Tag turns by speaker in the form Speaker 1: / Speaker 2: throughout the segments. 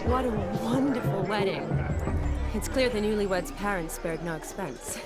Speaker 1: What a wonderful wedding. It's clear the newlyweds' parents spared no expense.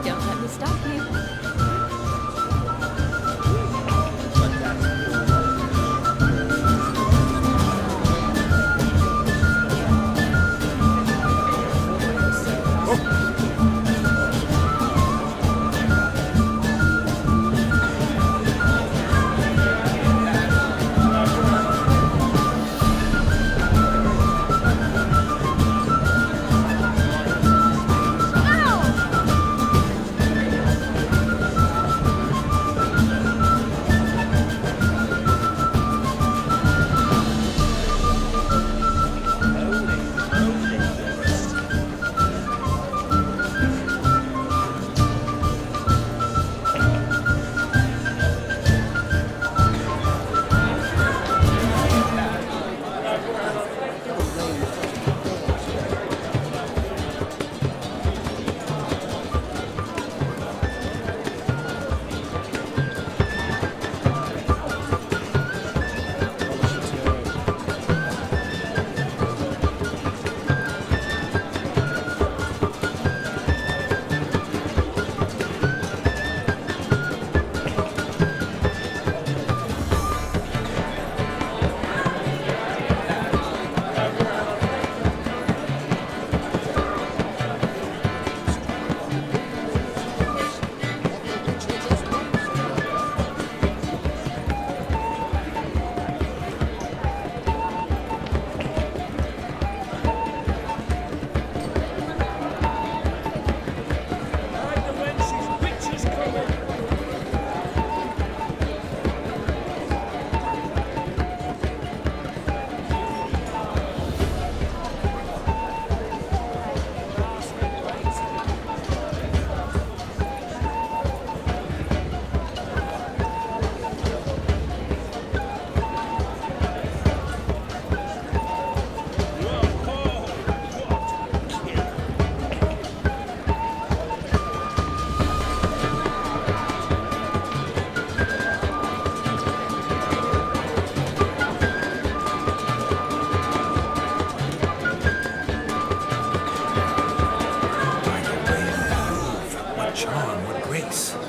Speaker 1: Don't let me stop you.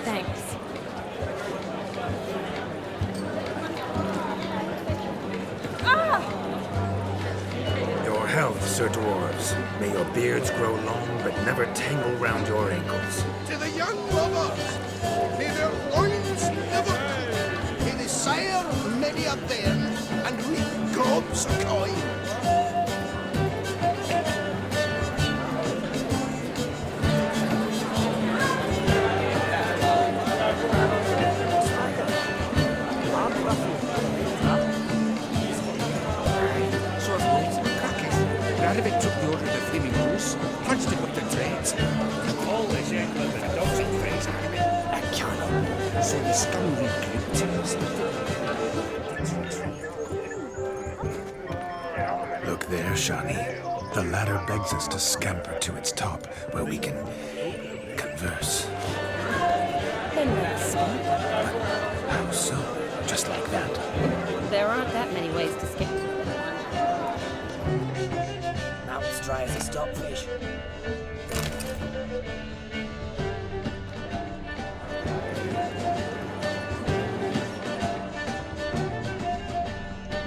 Speaker 1: Thanks.
Speaker 2: Your health, Sir Dwarves. May your beards grow long, but never tangle round your ankles.
Speaker 3: To the young lovers, may their loins never cool. May they sire many a bairn and reap gobs of coin.
Speaker 4: Radovid took the order of the Flaming Goose, punched him with the trades. All the gentlemen and dogs and friends had him a cannon, so the scum recruit.
Speaker 2: Look there, Shani. The ladder begs us to scamper to its top, where we can converse.
Speaker 1: Then let's skip.
Speaker 2: How so? Just like that?
Speaker 1: There aren't that many ways to skip.
Speaker 5: Mount's dry as a stockfish.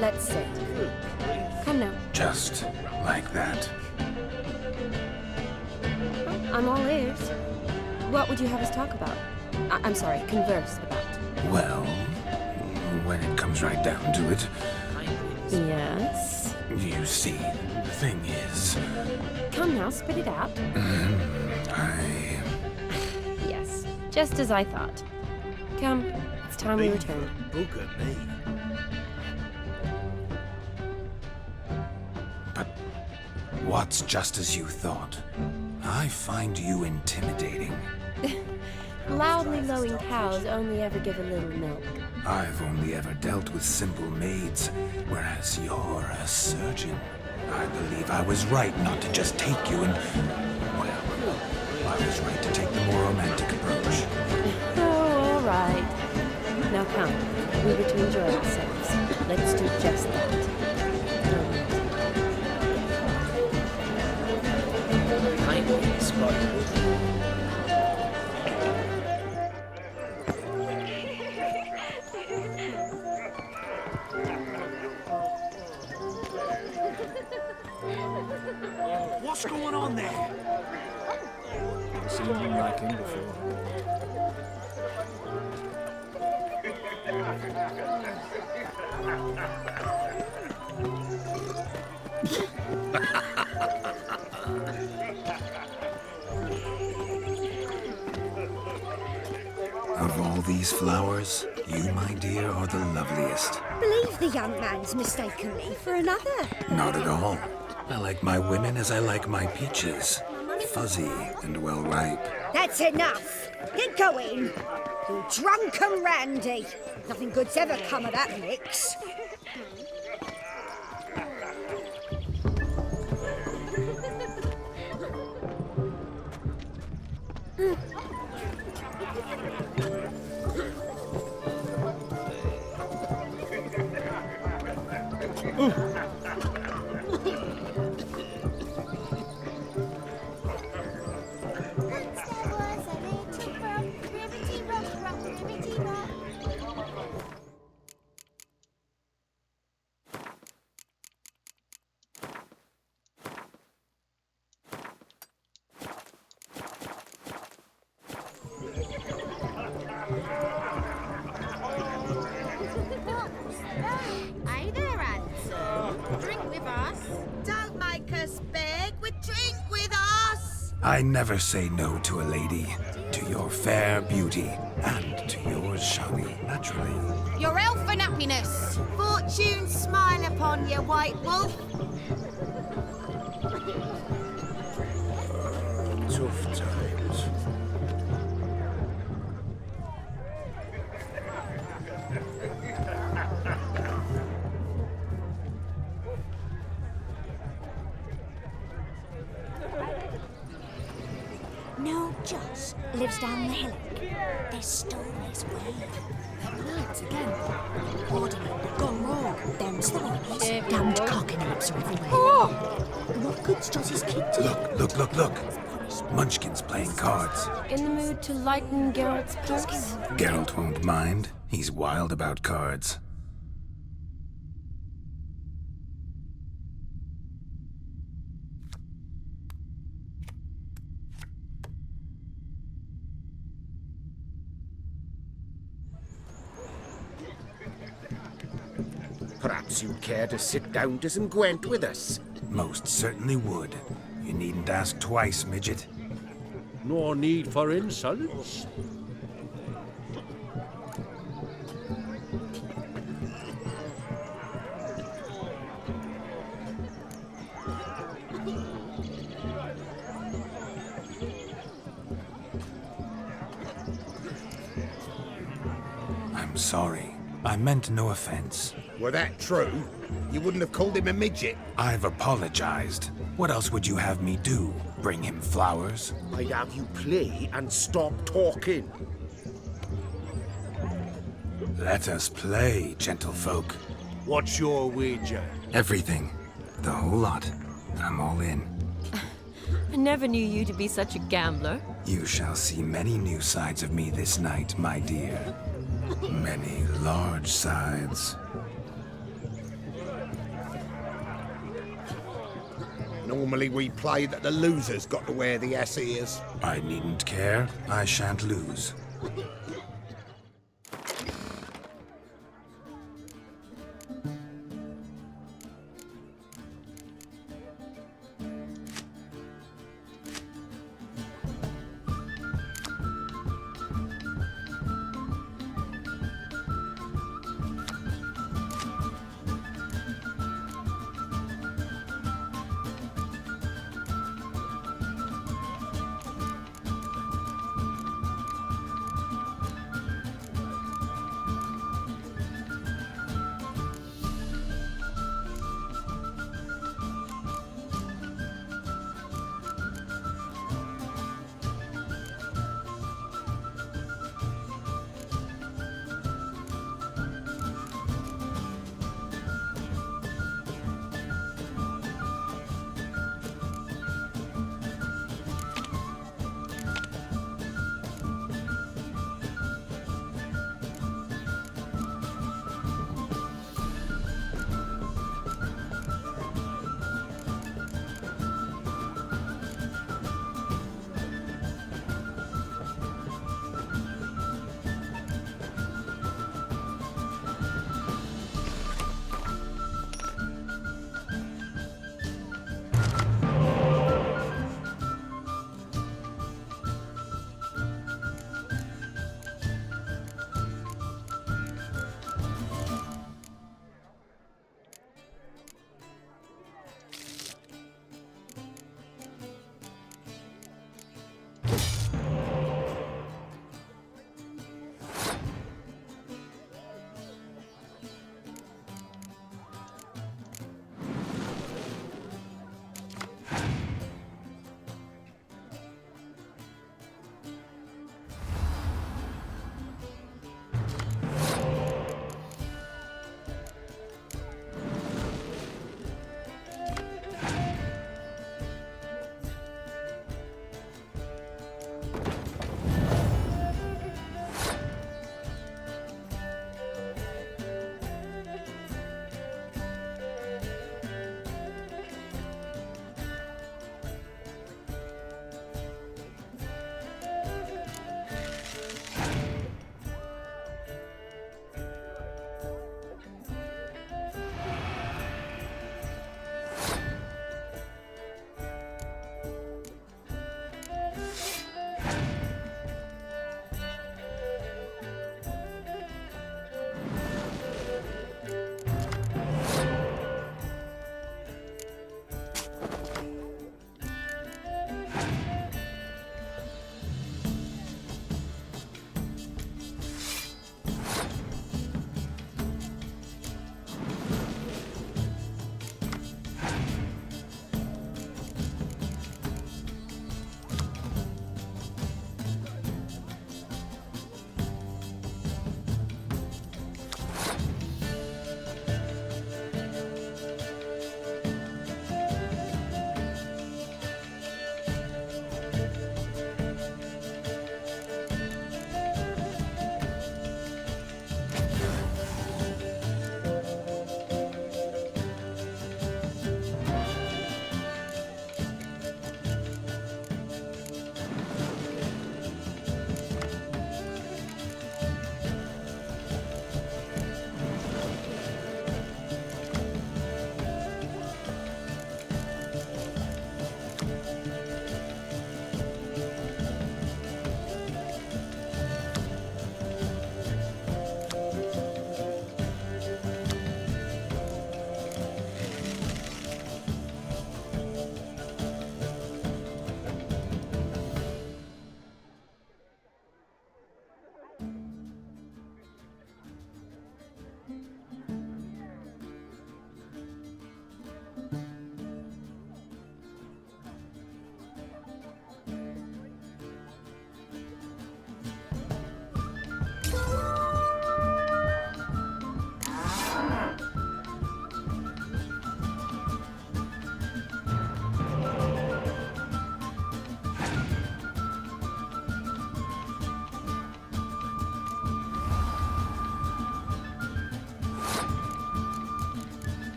Speaker 1: Let's sit. Come now.
Speaker 2: Just like that.
Speaker 1: I'm all ears. What would you have us talk about? I'm sorry, converse about.
Speaker 2: Well, when it comes right down to it,
Speaker 1: Yes?
Speaker 2: You see, the thing is,
Speaker 1: Come now, spit it out.
Speaker 2: I...
Speaker 1: Yes, just as I thought. Come, it's time we return.
Speaker 3: Look at me.
Speaker 2: But what's just as you thought? I find you intimidating.
Speaker 1: Loudly lowing cows only ever give a little milk.
Speaker 2: I've only ever dealt with simple maids, whereas you're a surgeon. I believe I was right not to just take you and... Well, I was right to take the more romantic approach.
Speaker 1: Oh, all right. Now come, we were to enjoy ourselves. Let's do just that.
Speaker 5: Might be a spot.
Speaker 4: What's going on there?
Speaker 6: Never seen one like him before.
Speaker 2: Of all these flowers, you, my dear, are the loveliest.
Speaker 7: Believe the young man's mistaken me for another.
Speaker 2: Not at all. I like my women as I like my peaches. Fuzzy and well ripe.
Speaker 7: That's enough. Get going. You drunken randy. Nothing good's ever come of that mix.
Speaker 8: Hey there, handsome. Drink with us. Don't make us beg. We drink with us.
Speaker 2: I never say no to a lady. To your fair beauty. And to yours, Shani, naturally.
Speaker 8: Your elfin happiness. Fortune smile upon you, white wolf.
Speaker 3: Tough times.
Speaker 7: No, Joss lives down the hillock. There's stories way. Night again. Hoarding it, gone wrong. Them's the ones. Damned cockanapes are everywhere. What good's Joss's kid to
Speaker 2: Look. Munchkin's playing cards.
Speaker 1: In the mood to lighten Geralt's purse?
Speaker 2: Geralt won't mind. He's wild about cards.
Speaker 3: Perhaps you'd care to sit down to some Gwent with us.
Speaker 2: Most certainly would. You needn't ask twice, midget.
Speaker 4: No need for insolence.
Speaker 2: I'm sorry. I meant no offense.
Speaker 3: Were that true, you wouldn't have called him a midget.
Speaker 2: I've apologized. What else would you have me do? Bring him flowers?
Speaker 3: I'd have you play and stop talking.
Speaker 2: Let us play, gentlefolk.
Speaker 4: What's your wager?
Speaker 2: Everything. The whole lot. I'm all in.
Speaker 1: I never knew you to be such a gambler.
Speaker 2: You shall see many new sides of me this night, my dear. Many large sides.
Speaker 3: Normally we play that the loser's got to wear the ears.
Speaker 2: I needn't care. I shan't lose.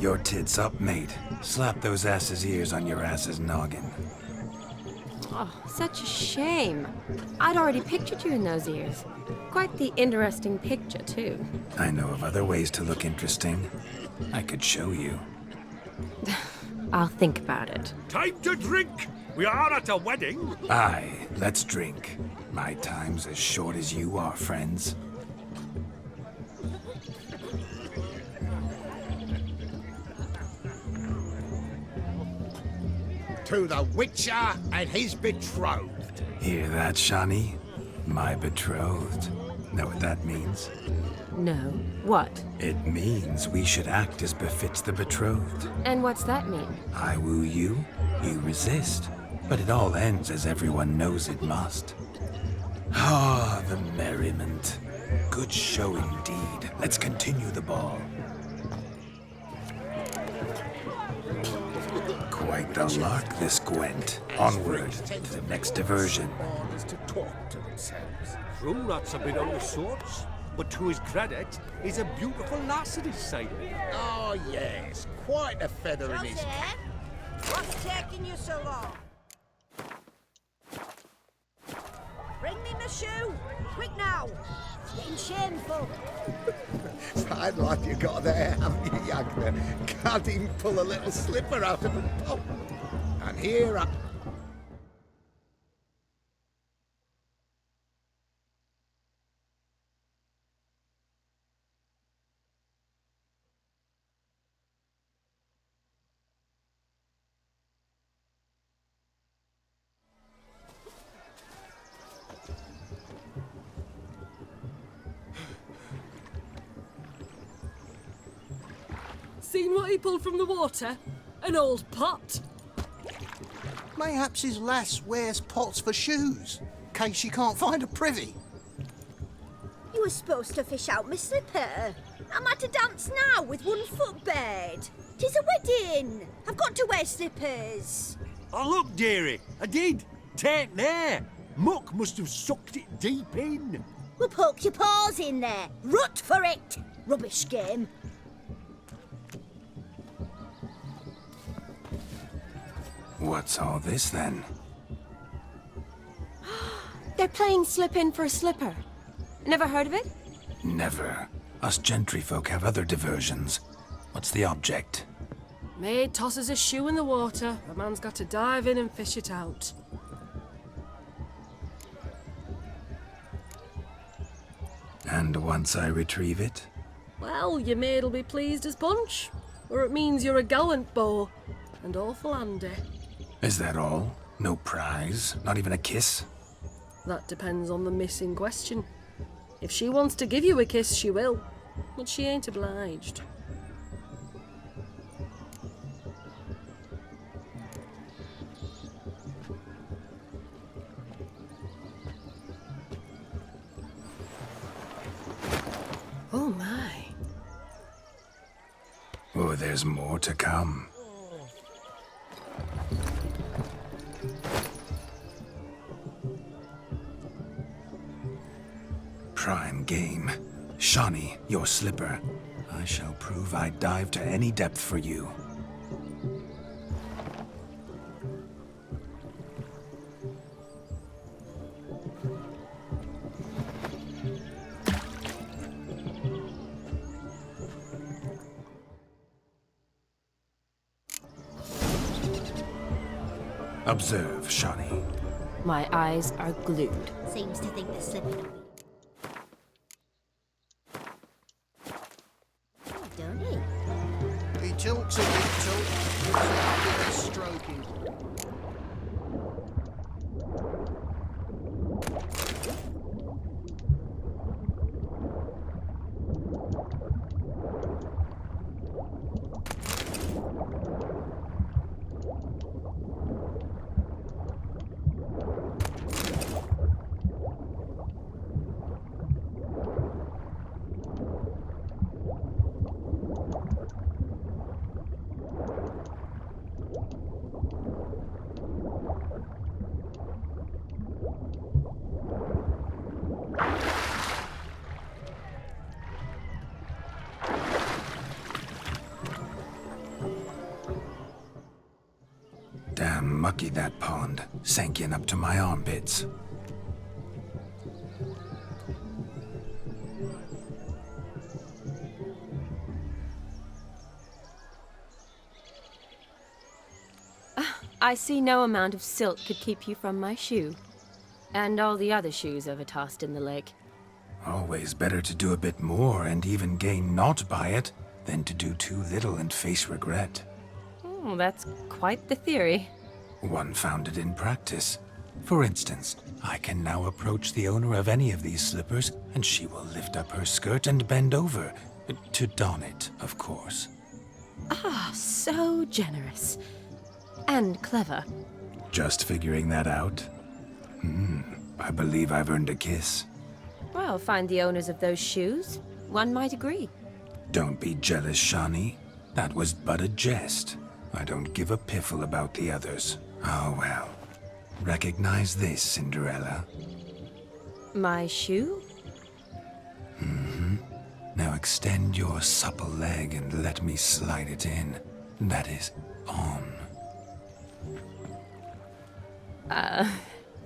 Speaker 2: Your tits up, mate. Slap those asses' ears on your ass's noggin.
Speaker 1: Oh, such a shame. I'd already pictured you in those ears. Quite the interesting picture, too.
Speaker 2: I know of other ways to look interesting. I could show you.
Speaker 1: I'll think about it.
Speaker 4: Time to drink! We are at a wedding!
Speaker 2: Aye, let's drink. My time's as short as you are, friends.
Speaker 3: To the Witcher and his betrothed.
Speaker 2: Hear that, Shawnee? My betrothed. Know what that means?
Speaker 1: No. What?
Speaker 2: It means we should act as befits the betrothed.
Speaker 1: And what's that mean?
Speaker 2: I woo you, you resist. But it all ends as everyone knows it must. Ah, the merriment. Good show indeed. Let's continue the ball. Quite the lark, this Gwent. Onward to the next diversion.
Speaker 4: Is to talk to themselves. True, that's a bit out of sorts. But to his credit, he's a beautiful lass at his side.
Speaker 3: Oh, yes. Quite a feather in his cap.
Speaker 8: What's taking you so long? Bring me my shoe! Quick now! It's getting shameful.
Speaker 3: Fine life you got there, haven't you, Yagna? Can't even pull a little slipper out of a pop. And here I...
Speaker 9: Seen what he pulled from the water? An old pot.
Speaker 3: Mayhaps his lass wears pots for shoes, in case she can't find a privy.
Speaker 8: You were supposed to fish out my slipper. I'm at a dance now with 1 foot bared. 'Tis a wedding. I've got to wear slippers.
Speaker 4: Oh, look, dearie, I did. Take there. Muck must have sucked it deep in.
Speaker 8: Well, poke your paws in there. Rut for it. Rubbish game.
Speaker 2: What's all this then?
Speaker 1: They're playing slip in for a slipper. Never heard of it?
Speaker 2: Never. Us gentry folk have other diversions. What's the object?
Speaker 9: Maid tosses a shoe in the water. A man's got to dive in and fish it out.
Speaker 2: And once I retrieve it?
Speaker 9: Well, your maid'll be pleased as punch. Or it means you're a gallant beau. And awful handy.
Speaker 2: Is that all? No prize? Not even a kiss?
Speaker 9: That depends on the miss in question. If she wants to give you a kiss, she will. But she ain't obliged. Oh my.
Speaker 2: Oh, there's more to come. Prime game. Shawnee, your slipper. I shall prove I'd dive to any depth for you. Observe, Shawnee.
Speaker 1: My eyes are glued.
Speaker 8: Seems to think they're slipping. Don't he?
Speaker 3: He talks a big talk, a bit of stroking.
Speaker 2: mucky, that pond. Sank in up to my armpits.
Speaker 1: I see no amount of silt could keep you from my shoe. And all the other shoes overtossed in the lake.
Speaker 2: Always better to do a bit more and even gain naught by it than to do too little and face regret.
Speaker 1: Oh, that's quite the theory.
Speaker 2: One founded in practice. For instance, I can now approach the owner of any of these slippers, and she will lift up her skirt and bend over. To don it, of course.
Speaker 1: Ah, so generous. And clever.
Speaker 2: Just figuring that out? I believe I've earned a kiss.
Speaker 1: Well, find the owners of those shoes. One might agree.
Speaker 2: Don't be jealous, Shani. That was but a jest. I don't give a piffle about the others. Oh well. Recognize this, Cinderella.
Speaker 1: My shoe?
Speaker 2: Now extend your supple leg and let me slide it in. That is, on.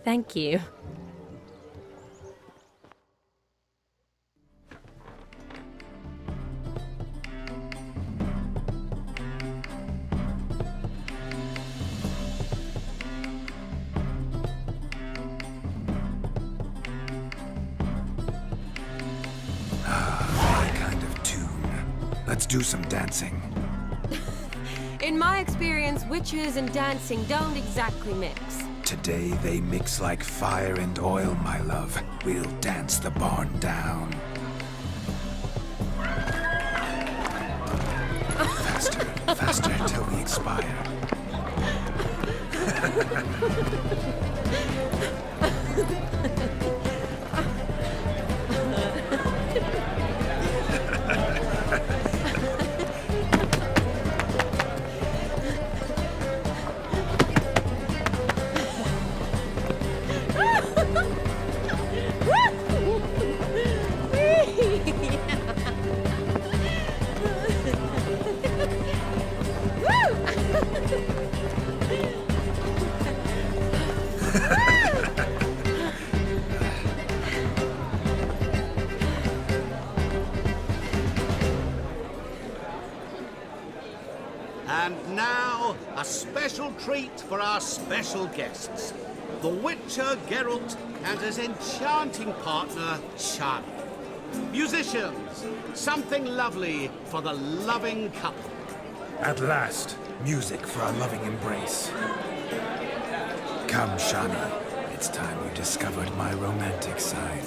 Speaker 1: Thank you.
Speaker 2: My kind of tune. Let's do some dancing.
Speaker 1: In my experience, witches and dancing don't exactly mix.
Speaker 2: Today they mix like fire and oil, my love. We'll dance the barn down. Faster, faster till we expire.
Speaker 3: And now, a special treat for our special guests. The Witcher Geralt and his enchanting partner, Shani. Musicians, something lovely for the loving couple.
Speaker 2: At last, music for our loving embrace. Come, Shani. It's time you discovered my romantic side.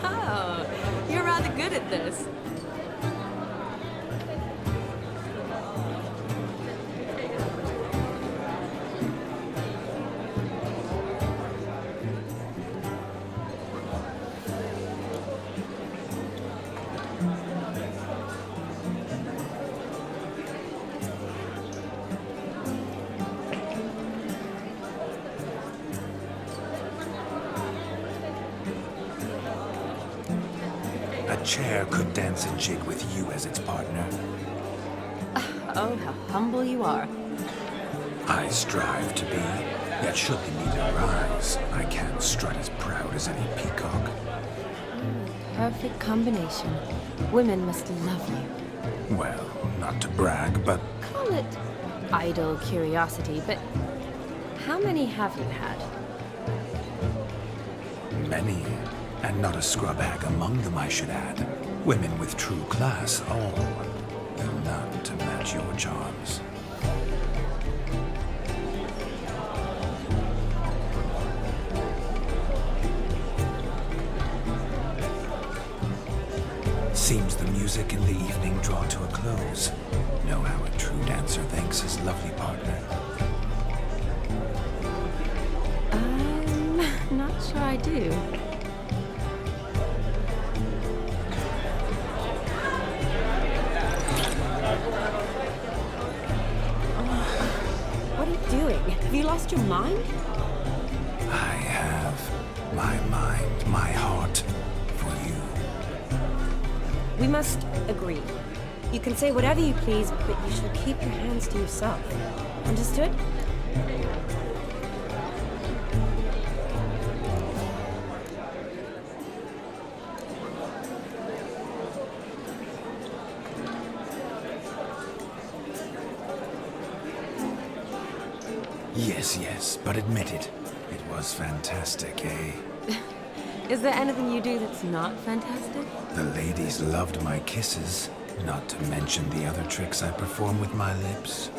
Speaker 1: Oh, you're rather good at this.
Speaker 2: A chair could dance a jig with you as its partner.
Speaker 1: Oh, how humble you are.
Speaker 2: I strive to be, yet should the need arise, I can't strut as proud as any peacock.
Speaker 1: Perfect combination. Women must love you.
Speaker 2: Well, not to brag, but
Speaker 1: Call it idle curiosity, but how many have you had?
Speaker 2: many. And not a scrub hag among them, I should add. Women with true class, all. Though none to match your charms. Seems the music and the evening draw to a close. Know how a true dancer thanks his lovely partner.
Speaker 1: I'm not sure I do. What are you doing? lost your mind?
Speaker 2: I have my mind, my heart for you.
Speaker 1: We must agree. You can say whatever you please, but you shall keep your hands to yourself. Understood?
Speaker 2: Yes, but admit it. It was fantastic, eh?
Speaker 1: Is there anything you do that's not fantastic?
Speaker 2: The ladies loved my kisses, not to mention the other tricks I perform with my lips.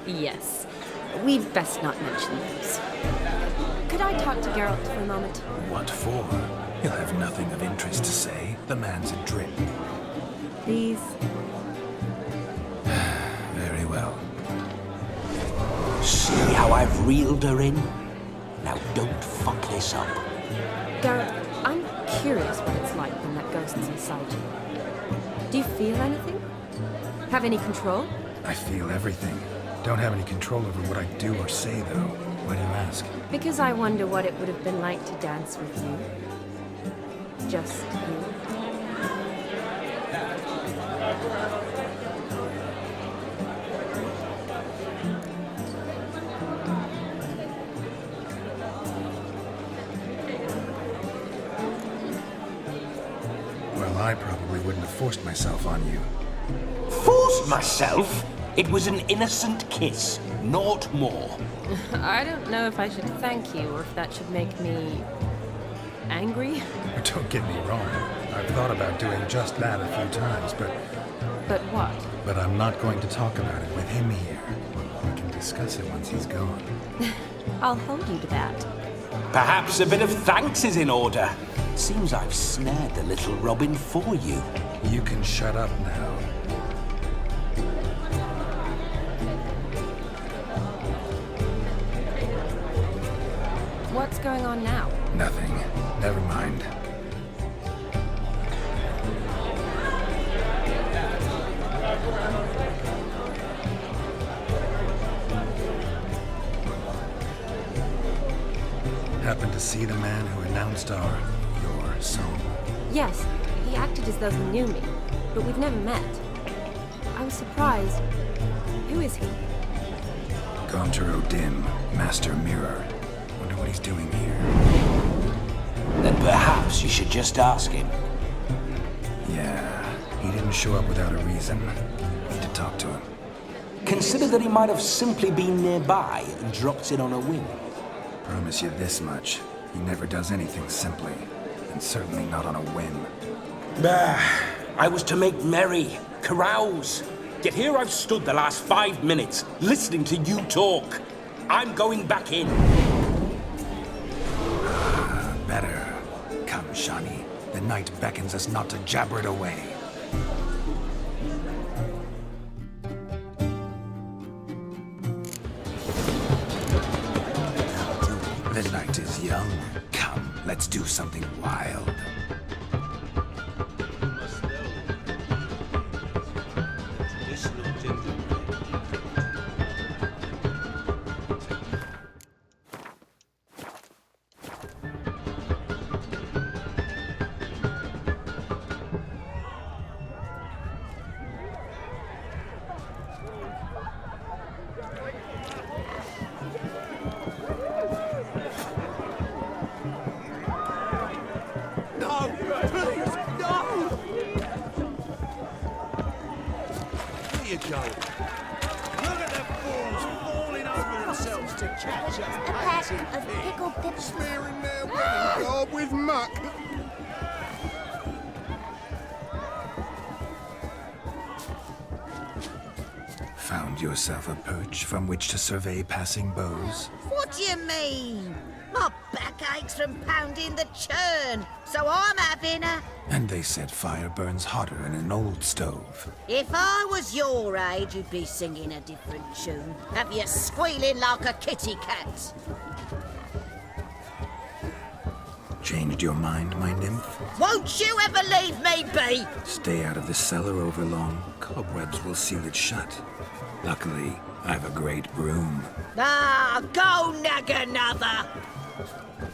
Speaker 1: Yes. We'd best not mention those. Could I talk to Geralt for a moment?
Speaker 2: What for? He'll have nothing of interest to say. The man's adrip.
Speaker 1: Please?
Speaker 2: Very well.
Speaker 4: See how I've reeled her in? Now don't fuck this up.
Speaker 1: Geralt, I'm curious what it's like when that ghost's inside you. Do you feel anything? Have any control?
Speaker 2: I feel everything. Don't have any control over what I do or say, though. Why do you ask?
Speaker 1: Because I wonder what it would have been like to dance with you. Just you.
Speaker 2: Well, I probably wouldn't have forced myself on you.
Speaker 4: Forced myself? It was an innocent kiss, naught more.
Speaker 1: I don't know if I should thank you or if that should make me angry.
Speaker 2: Don't get me wrong. I've thought about doing just that a few times, but
Speaker 1: what?
Speaker 2: But I'm not going to talk about it with him here. We can discuss it once he's gone.
Speaker 1: I'll hold you to that.
Speaker 4: Perhaps a bit of thanks is in order. Seems I've snared the little Robin for you.
Speaker 2: You can shut up now.
Speaker 1: What's going on now?
Speaker 2: Nothing. Never mind. Happened to see the man who announced your song?
Speaker 1: Yes, he acted as though he knew me, but we've never met. I was surprised. Who is he?
Speaker 2: Gaunter O'Dim, Master Mirror. Wonder what he's doing here.
Speaker 4: Then perhaps you should just ask him.
Speaker 2: Yeah, he didn't show up without a reason. Need to talk to him.
Speaker 4: Consider that he might have simply been nearby and dropped in on a whim.
Speaker 2: Promise you this much. He never does anything simply. And certainly not on a whim.
Speaker 4: I was to make merry, carouse. Yet here I've stood the last 5 minutes, listening to you talk. I'm going back in.
Speaker 2: Better. Come, Shani. The night beckons us not to jabber it away. The night is young. Come, let's do something wild. Found yourself a perch from which to survey passing beaux?
Speaker 8: What do you mean? My back aches from pounding the churn, so I'm having a...
Speaker 2: And they said fire burns hotter in an old stove.
Speaker 8: If I was your age, you'd be singing a different tune. Have you squealing like a kitty cat?
Speaker 2: Changed your mind, my nymph?
Speaker 8: Won't you ever leave me be?
Speaker 2: Stay out of the cellar over long. Cobwebs will seal it shut. Luckily, I've a great broom.
Speaker 5: Ah, go nag another!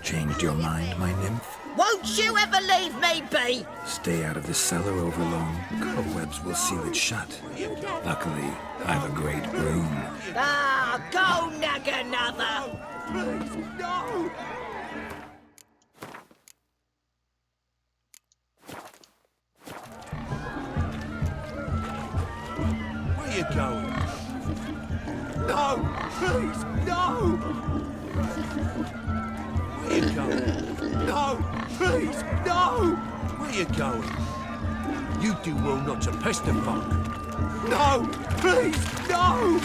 Speaker 2: Changed your mind, my nymph?
Speaker 5: Won't you ever leave me be?
Speaker 2: Stay out of the cellar over long. Cobwebs will seal it shut. Luckily, I've a great broom.
Speaker 5: Ah, go nag another!
Speaker 3: Please, no!
Speaker 4: Where you going?
Speaker 3: No! Please, no!
Speaker 4: Where you going?
Speaker 3: No! Please, no!
Speaker 4: Where you going? You do well not to pester folk.
Speaker 3: No! Please, no!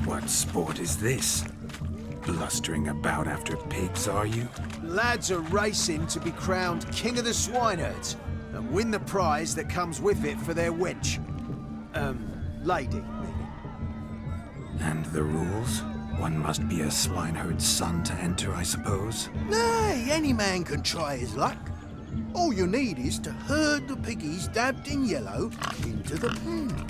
Speaker 2: What sport is this? Blustering about after pigs, are you?
Speaker 10: Lads are racing to be crowned King of the Swineherds and win the prize that comes with it for their wench. Lady, meaning.
Speaker 2: And the rules? One must be a swineherd's son to enter, I suppose?
Speaker 10: Nay, any man can try his luck. All you need is to herd the piggies dabbed in yellow into the pen.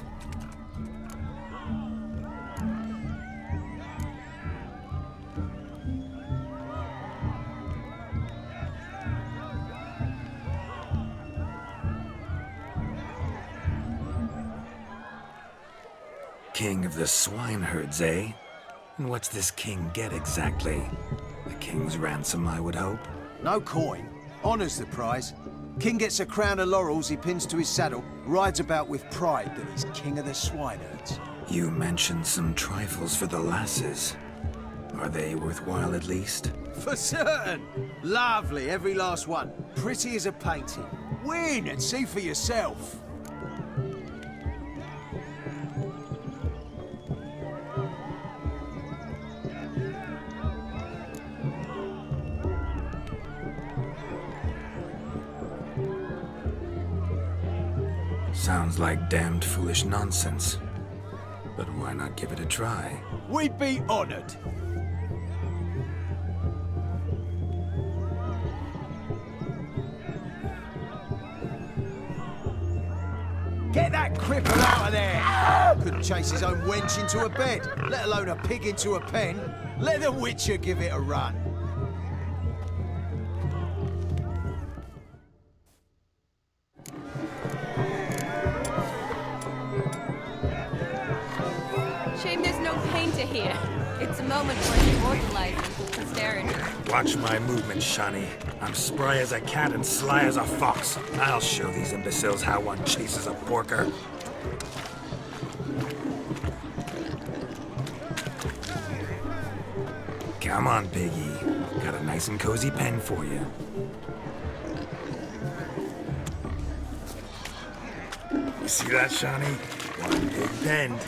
Speaker 2: King of the swineherds, eh? And what's this king get exactly? A king's ransom, I would hope.
Speaker 10: No coin. Honours the prize. King gets a crown of laurels he pins to his saddle, rides about with pride that he's King of the Swineherds.
Speaker 2: You mentioned some trifles for the lasses. Are they worthwhile at least?
Speaker 10: For certain! Lovely, every last one. Pretty as a painting. Win and see for yourself.
Speaker 2: Sounds like damned foolish nonsense. But why not give it a try?
Speaker 10: We'd be honoured. Get that cripple out of there! Couldn't chase his own wench into a bed, let alone a pig into a pen. Let the Witcher give it a run.
Speaker 1: Shame there's no painter here. It's a moment worth immortalizing for posterity.
Speaker 2: Watch my movements, Shani. I'm spry as a cat and sly as a fox. I'll show these imbeciles how one chases a porker. Come on, piggy. Got a nice and cozy pen for you. You see that, Shani? One big pen.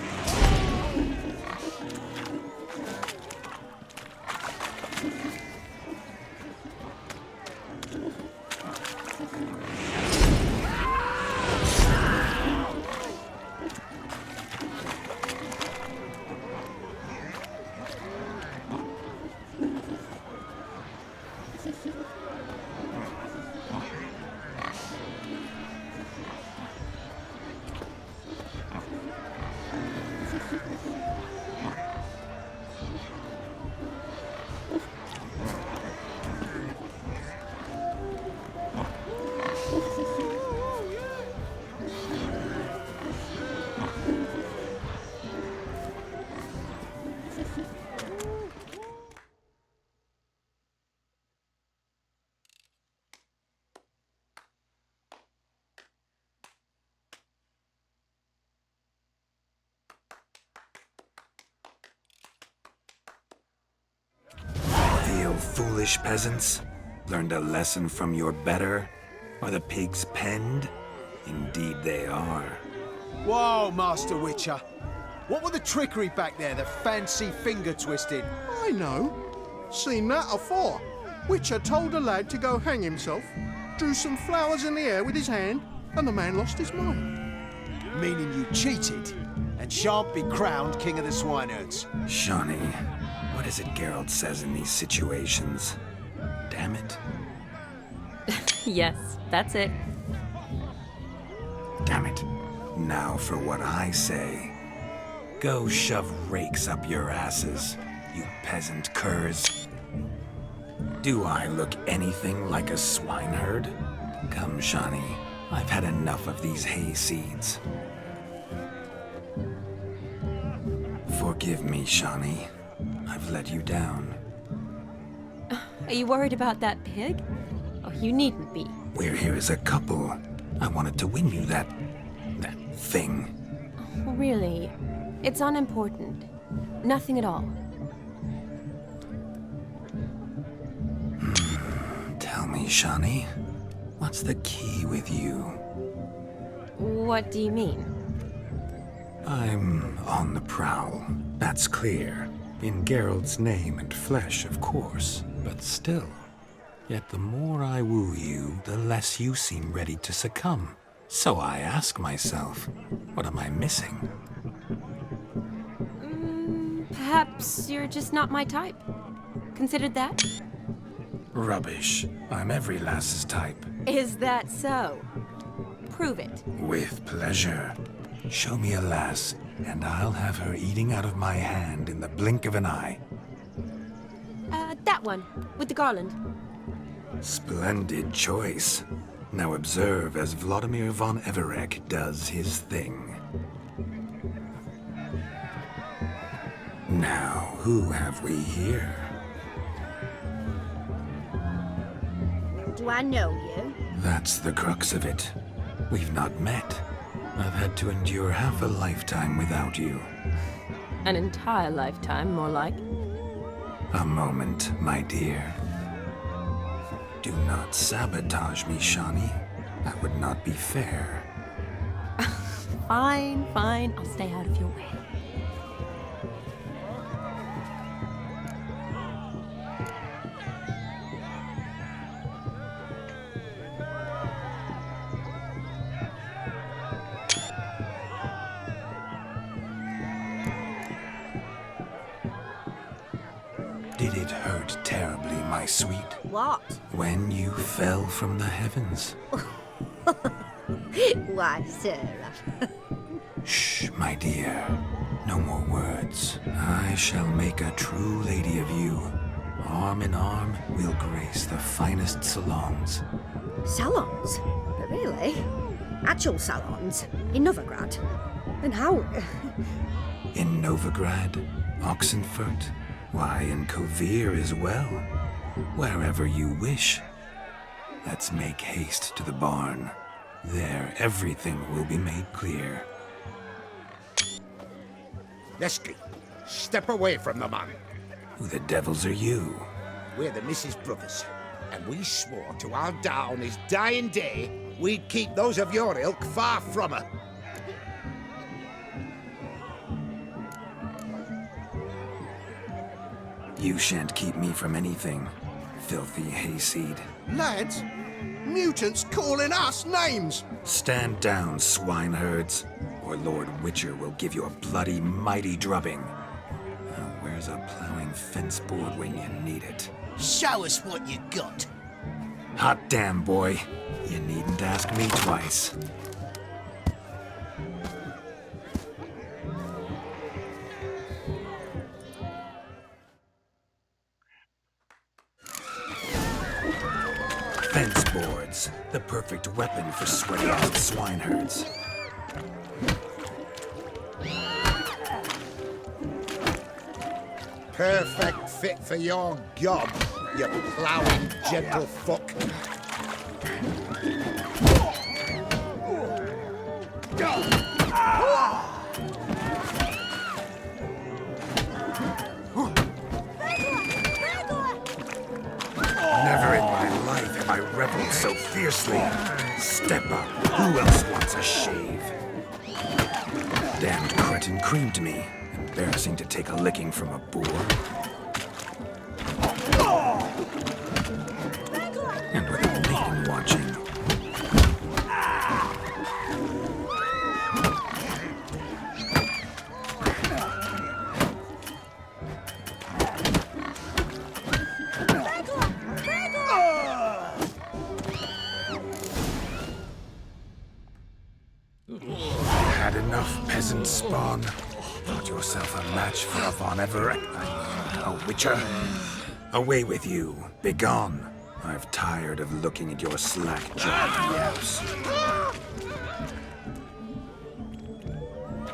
Speaker 2: Foolish peasants? Learned a lesson from your better? Are the pigs penned? Indeed they are.
Speaker 10: Whoa, Master Witcher. What were the trickery back there, the fancy finger twisting?
Speaker 11: I know. Seen that afore. Witcher told a lad to go hang himself.
Speaker 4: drew some flowers in the air with his hand, and the man lost his mind.
Speaker 10: Meaning you cheated and shan't be crowned king of the swineherds.
Speaker 2: Shawnee, what is it Geralt says in these situations? Damn it.
Speaker 1: Yes, that's it.
Speaker 2: Damn it. Now for what I say. Go shove rakes up your asses, you peasant curs. Do I look anything like a swineherd? Come, Shawnee. I've had enough of these hay seeds. Forgive me, Shawnee. I've let you down.
Speaker 1: Are you worried about that pig? Oh, you needn't be.
Speaker 2: We're here as a couple. I wanted to win you that thing.
Speaker 1: Really, it's unimportant. Nothing at all.
Speaker 2: Tell me, Shawnee, what's the key with you?
Speaker 1: What do you mean?
Speaker 2: I'm on the prowl. That's clear. In Geralt's name and flesh, of course. But still. Yet the more I woo you, the less you seem ready to succumb. So I ask myself, what am I missing?
Speaker 1: Perhaps you're just not my type. Considered that?
Speaker 2: Rubbish. I'm every lass's type.
Speaker 1: Is that so? Prove it.
Speaker 2: With pleasure. Show me a lass, and I'll have her eating out of my hand in the blink of an eye.
Speaker 1: That one, with the garland.
Speaker 2: Splendid choice. Now observe as Vladimir von Everec does his thing. Now, who have we here?
Speaker 8: Do I know you?
Speaker 2: That's the crux of it. We've not met. I've had to endure half a lifetime without you.
Speaker 1: An entire lifetime, more like.
Speaker 2: A moment, my dear. Do not sabotage me, Shawnee. That would not be fair.
Speaker 1: Fine, fine. I'll stay out of your way.
Speaker 2: Did it hurt terribly, my sweet?
Speaker 8: What?
Speaker 2: When you fell from the heavens?
Speaker 8: Why, Sarah.
Speaker 2: Shh, my dear. No more words. I shall make a true lady of you. Arm in arm, we'll grace the finest salons.
Speaker 8: Salons? Really? Actual salons? In Novigrad? And how?
Speaker 2: In Novigrad, Oxenfurt, why, in Kovir as well. Wherever you wish. Let's make haste to the barn. There, everything will be made clear.
Speaker 4: Lesky, step away from the man.
Speaker 2: Who the devils are you?
Speaker 4: We're the Mrs. Brothers, and we swore to our down his dying day we'd keep those of your ilk far from her.
Speaker 2: You shan't keep me from anything, filthy hayseed.
Speaker 4: Lads, mutants calling us names.
Speaker 2: Stand down, swineherds, or Lord Witcher will give you a bloody mighty drubbing. Now, where's a plowing fence board when you need it?
Speaker 5: Show us what you got.
Speaker 2: Hot damn, boy. You needn't ask me twice. Fence boards, the perfect weapon for sweaty out swineherds.
Speaker 4: Perfect fit for your gob, you ploughing gentle fuck.
Speaker 2: Never in my life have I reveled so fiercely. Step up. Who else wants a shave? Damned cretin creamed me. Embarrassing to take a licking from a boor. And with a maiden watching, spawn. Thought yourself a match for a Von Everett. A witcher. Away with you. Begone. I've tired of looking at your slack-jawed yaps.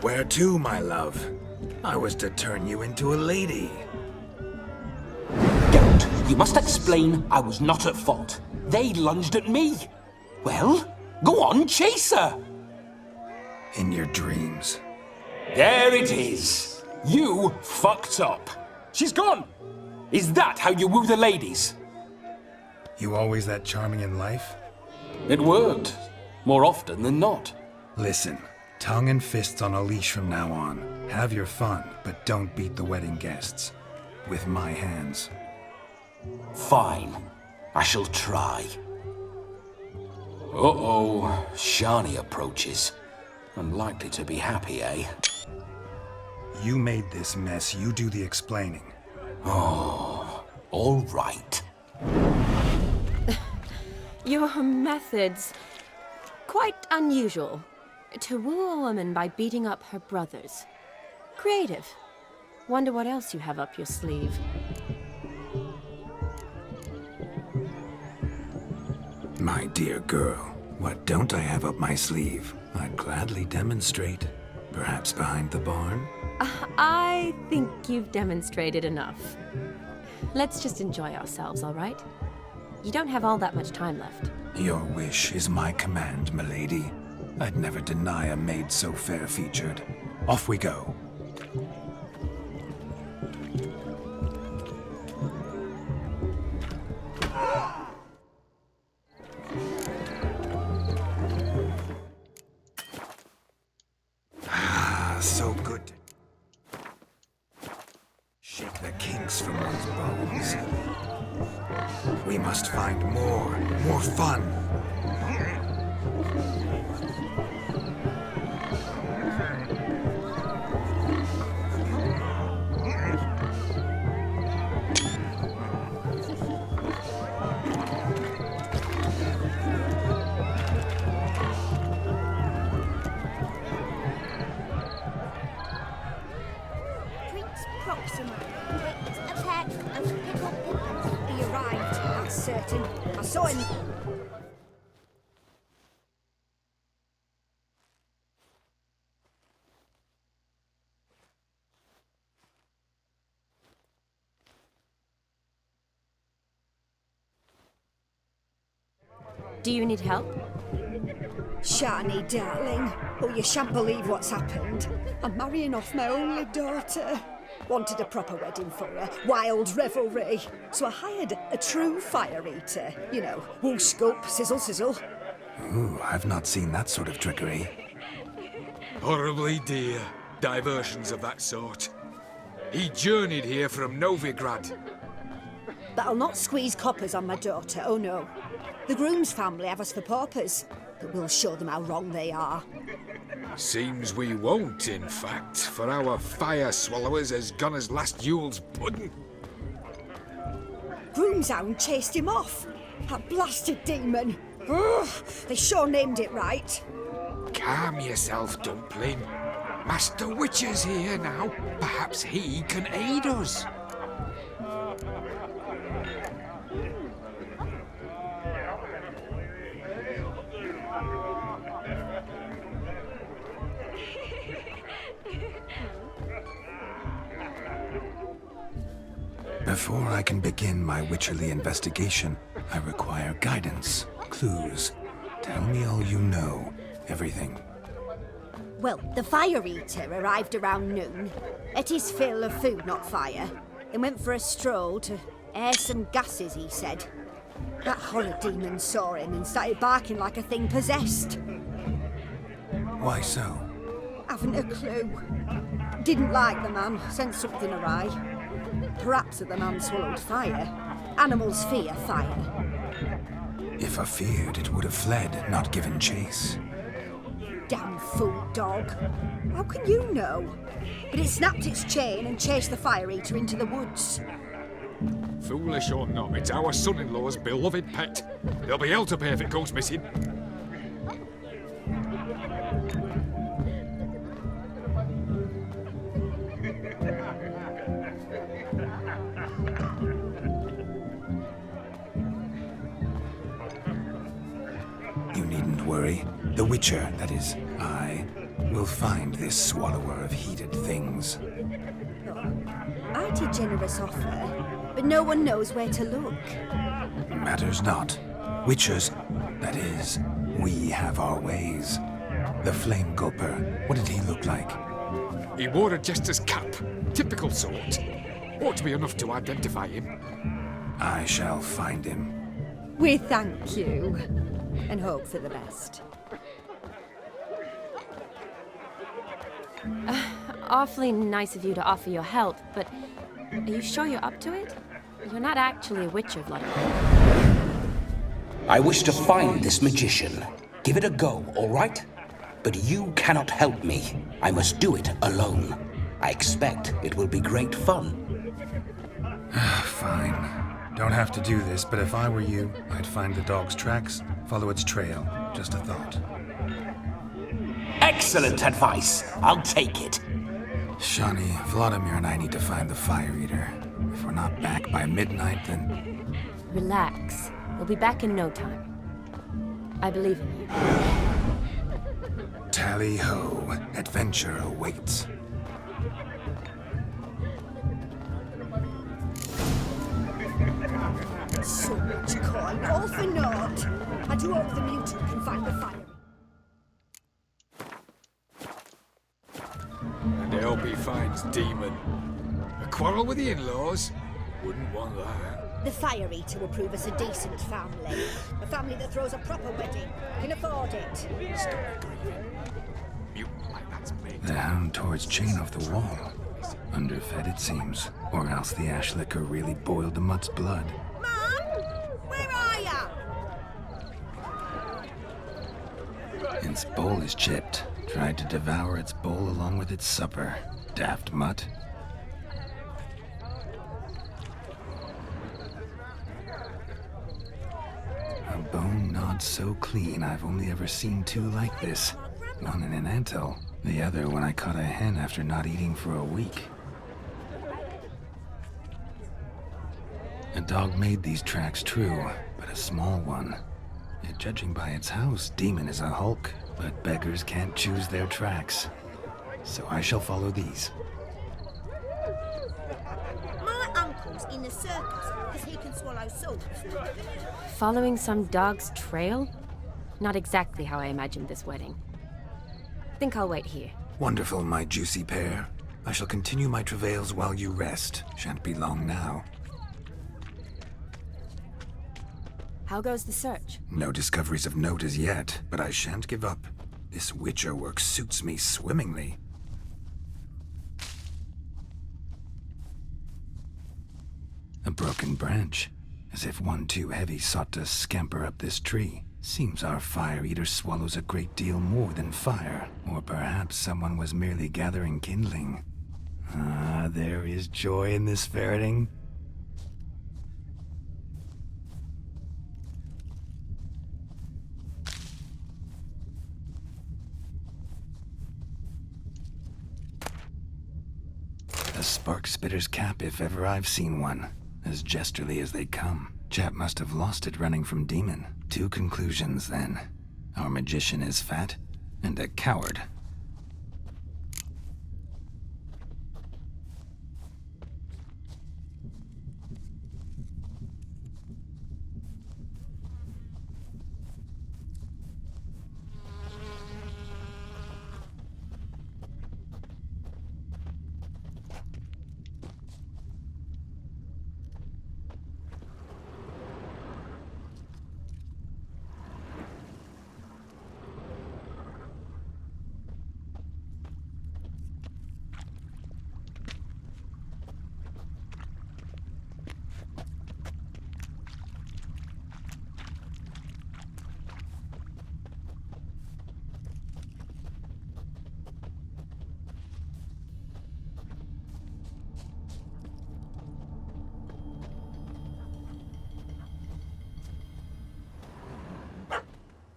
Speaker 2: Where to, my love? I was to turn you into a lady.
Speaker 11: Geralt, you must explain I was not at fault. They lunged at me. Well, go on, chase her.
Speaker 2: In your dreams.
Speaker 11: There it is. You fucked up. She's gone. Is that how you woo the ladies?
Speaker 2: You always that charming in life?
Speaker 11: It worked. More often than not.
Speaker 2: Listen, tongue and fists on a leash from now on. Have your fun, but don't beat the wedding guests. With my hands.
Speaker 11: Fine. I shall try. Uh-oh. Shani approaches. Unlikely to be happy, eh?
Speaker 2: You made this mess. You do the explaining.
Speaker 11: Oh, all right.
Speaker 1: Your methods... quite unusual. To woo a woman by beating up her brothers. Creative. Wonder what else you have up your sleeve.
Speaker 2: My dear girl, what don't I have up my sleeve? I'd gladly demonstrate. Perhaps behind the barn?
Speaker 1: I think you've demonstrated enough. Let's just enjoy ourselves, all right? You don't have all that much time left.
Speaker 2: Your wish is my command, milady. I'd never deny a maid so fair-featured. Off we go. So good. Shake the kinks from one's bones. We must find more fun.
Speaker 8: A pack of pickled pickles. He arrived, that's certain. I saw him.
Speaker 1: Do you need help?
Speaker 8: Shani, darling. Oh, you shan't believe what's happened. I'm marrying off my only daughter. Wanted a proper wedding for her, wild revelry. So I hired a true fire eater. You know, whoosh, scoop, sizzle, sizzle.
Speaker 2: Ooh, I've not seen that sort of trickery.
Speaker 4: Horribly dear diversions of that sort. He journeyed here from Novigrad.
Speaker 8: But I'll not squeeze coppers on my daughter, oh no. The groom's family have us for paupers, but we'll show them how wrong they are.
Speaker 4: Seems we won't, in fact, for our fire swallowers has gone as last Yule's pudding.
Speaker 8: Groom's hound chased him off. That blasted demon. Ugh, they sure named it right.
Speaker 4: Calm yourself, Dumpling. Master Witcher's here now. Perhaps he can aid us.
Speaker 2: Before I can begin my witcherly investigation, I require guidance, clues. Tell me all you know, everything.
Speaker 8: Well, the fire eater arrived around noon, ate his fill of food, not fire, then went for a stroll to air some gases, he said. That horrid demon saw him and started barking like a thing possessed.
Speaker 2: Why so?
Speaker 8: Haven't a clue. Didn't like the man, sensed something awry. Perhaps the man swallowed fire. Animals fear fire.
Speaker 2: If I feared, it would have fled, not given chase.
Speaker 8: Damn fool dog. How can you know? But it snapped its chain and chased the fire eater into the woods.
Speaker 4: Foolish or not, it's our son-in-law's beloved pet. There'll be hell to pay if it goes missing.
Speaker 2: The Witcher, that is, I, will find this swallower of heated things.
Speaker 8: Mighty generous offer, but no one knows where to look.
Speaker 2: Matters not. Witchers, that is, we have our ways. The Flame Gulper, what did he look like?
Speaker 4: He wore a jester's cap. Typical sort. Ought to be enough to identify him.
Speaker 2: I shall find him.
Speaker 8: We thank you, and hope for the best.
Speaker 1: Awfully nice of you to offer your help, but are you sure you're up to it? You're not actually a Witcher, Vladimir.
Speaker 12: I wish to find this magician. Give it a go, all right? But you cannot help me. I must do it alone. I expect it will be great fun.
Speaker 2: Fine. Don't have to do this, but if I were you, I'd find the dog's tracks, follow its trail. Just a thought.
Speaker 12: Excellent advice. I'll take it.
Speaker 2: Shani, Vladimir and I need to find the Fire Eater. If we're not back by midnight, then...
Speaker 1: Relax. We'll be back in no time. I believe in you.
Speaker 2: Tally-ho. Adventure awaits.
Speaker 8: So much coin, all for naught. I do hope the mutant can find the fire.
Speaker 4: And I hope he finds Demon. A quarrel with the in-laws? Wouldn't want that.
Speaker 8: The Fire Eater will prove us a decent family. A family that throws a proper wedding. Can afford it.
Speaker 4: Stop grieving. Mutant like that's made.
Speaker 2: The hound tore its chain off the wall. Underfed, it seems. Or else the ash liquor really boiled the mutt's blood.
Speaker 8: Mom! Where are ya?
Speaker 2: Its bowl is chipped. Tried to devour its bowl along with its supper. Daft mutt. A bone gnawed so clean I've only ever seen two like this. One in an anthill, the other when I caught a hen after not eating for a week. A dog made these tracks true, but a small one. Yet judging by its house, Demon is a hulk, but beggars can't choose their tracks. So I shall follow these.
Speaker 7: My uncle's in the circus because he can swallow salt.
Speaker 1: Following some dog's trail? Not exactly how I imagined this wedding. Think I'll wait here.
Speaker 2: Wonderful, my juicy pair. I shall continue my travails while you rest. Shan't be long now.
Speaker 1: How goes the search?
Speaker 2: No discoveries of note as yet, but I shan't give up. This Witcher work suits me swimmingly. A broken branch, as if one too heavy sought to scamper up this tree. Seems our Fire Eater swallows a great deal more than fire, or perhaps someone was merely gathering kindling. Ah, there is joy in this ferreting. A spark spitter's cap if ever I've seen one. As jesterly as they come. Chap must have lost it running from Demon. Two conclusions, then. Our magician is fat, and a coward.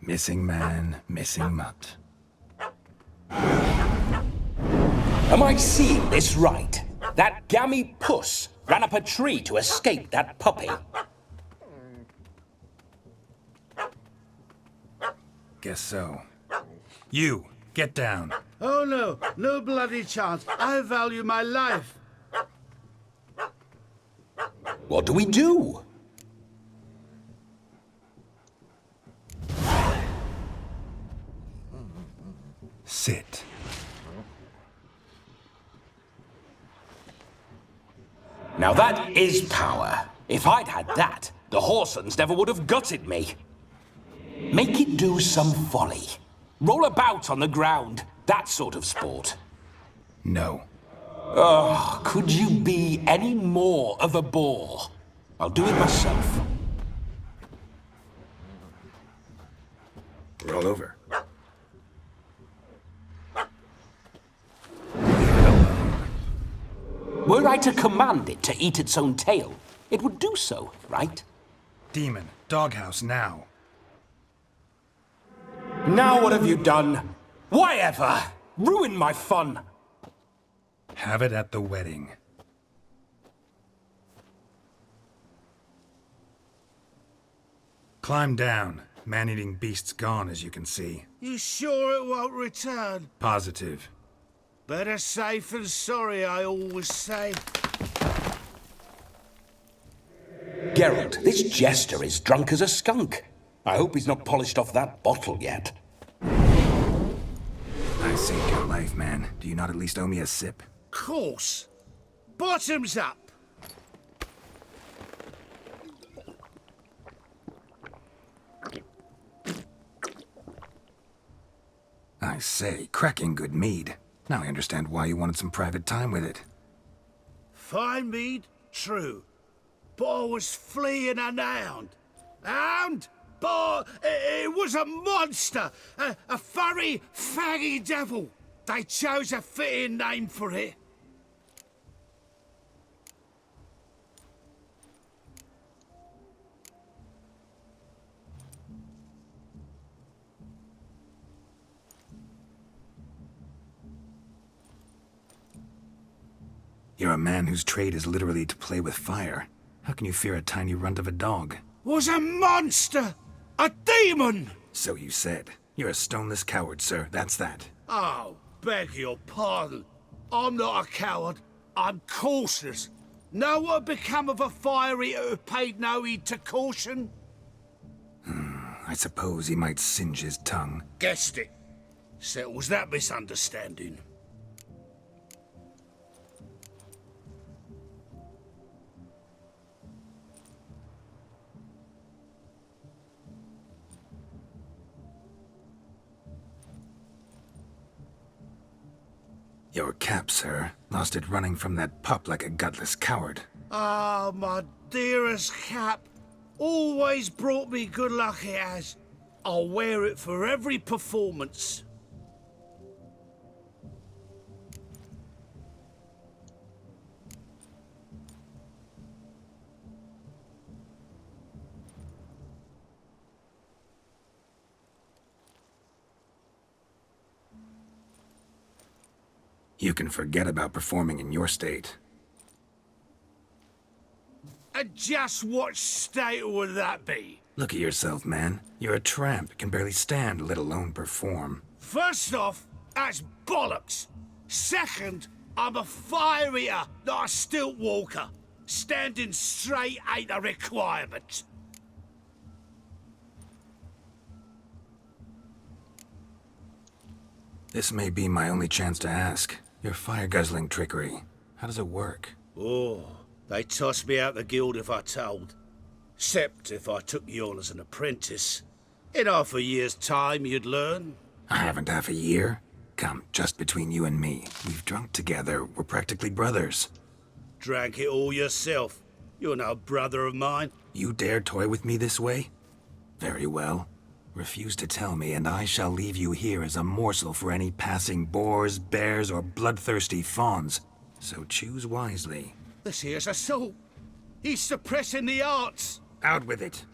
Speaker 2: Missing man, missing mutt.
Speaker 12: Am I seeing this right? That gammy puss ran up a tree to escape that puppy.
Speaker 2: Guess so. You, get down.
Speaker 3: Oh no, no bloody chance. I value my life.
Speaker 12: What do we do?
Speaker 2: Sit.
Speaker 12: Now that is power. If I'd had that, the Horsons never would have gutted me. Make it do some folly. Roll about on the ground. That sort of sport.
Speaker 2: No.
Speaker 12: Oh, could you be any more of a bore? I'll do it myself.
Speaker 2: Roll over.
Speaker 12: Were I to command it to eat its own tail, it would do so, right?
Speaker 2: Demon, doghouse now.
Speaker 12: Now what have you done? Why ever? Ruin my fun.
Speaker 2: Have it at the wedding. Climb down. Man-eating beast's gone, as you can see.
Speaker 3: You sure it won't return?
Speaker 2: Positive.
Speaker 3: Better safe than sorry, I always say.
Speaker 12: Geralt, this jester is drunk as a skunk. I hope he's not polished off that bottle yet.
Speaker 2: I saved your life, man. Do you not at least owe me a sip?
Speaker 3: Course. Bottoms up.
Speaker 2: I say, cracking good mead. Now I understand why you wanted some private time with it.
Speaker 3: Fine mead, true. But I was fleeing an hound. Hound? But it was a monster. A furry, faggy devil. They chose a fitting name for it.
Speaker 2: You're a man whose trade is literally to play with fire. How can you fear a tiny runt of a dog?
Speaker 3: Was a monster! A demon!
Speaker 2: So you said. You're a stoneless coward, sir. That's that.
Speaker 3: Oh, beg your pardon. I'm not a coward. I'm cautious. Know what become of a fire eater who paid no heed to caution?
Speaker 2: I suppose he might singe his tongue.
Speaker 3: Guessed it. Settles that misunderstanding.
Speaker 2: Your cap, sir. Lost it running from that pup like a gutless coward.
Speaker 3: Ah, my dearest cap. Always brought me good luck it has. I'll wear it for every performance.
Speaker 2: You can forget about performing in your state.
Speaker 3: And just what state would that be?
Speaker 2: Look at yourself, man. You're a tramp, can barely stand, let alone perform.
Speaker 3: First off, that's bollocks. Second, I'm a fire eater, not a stilt walker. Standing straight ain't a requirement.
Speaker 2: This may be my only chance to ask. Your fire-guzzling trickery. How does it work?
Speaker 3: Oh, they'd toss me out the guild if I told. Except if I took you on as an apprentice. In half a year's time, you'd learn.
Speaker 2: I haven't half a year. Come, just between you and me. We've drunk together. We're practically brothers.
Speaker 3: Drank it all yourself. You're no brother of mine.
Speaker 2: You dare toy with me this way? Very well. Refuse to tell me, and I shall leave you here as a morsel for any passing boars, bears, or bloodthirsty fawns. So choose wisely.
Speaker 3: This here's assault. He's suppressing the arts.
Speaker 2: Out with it.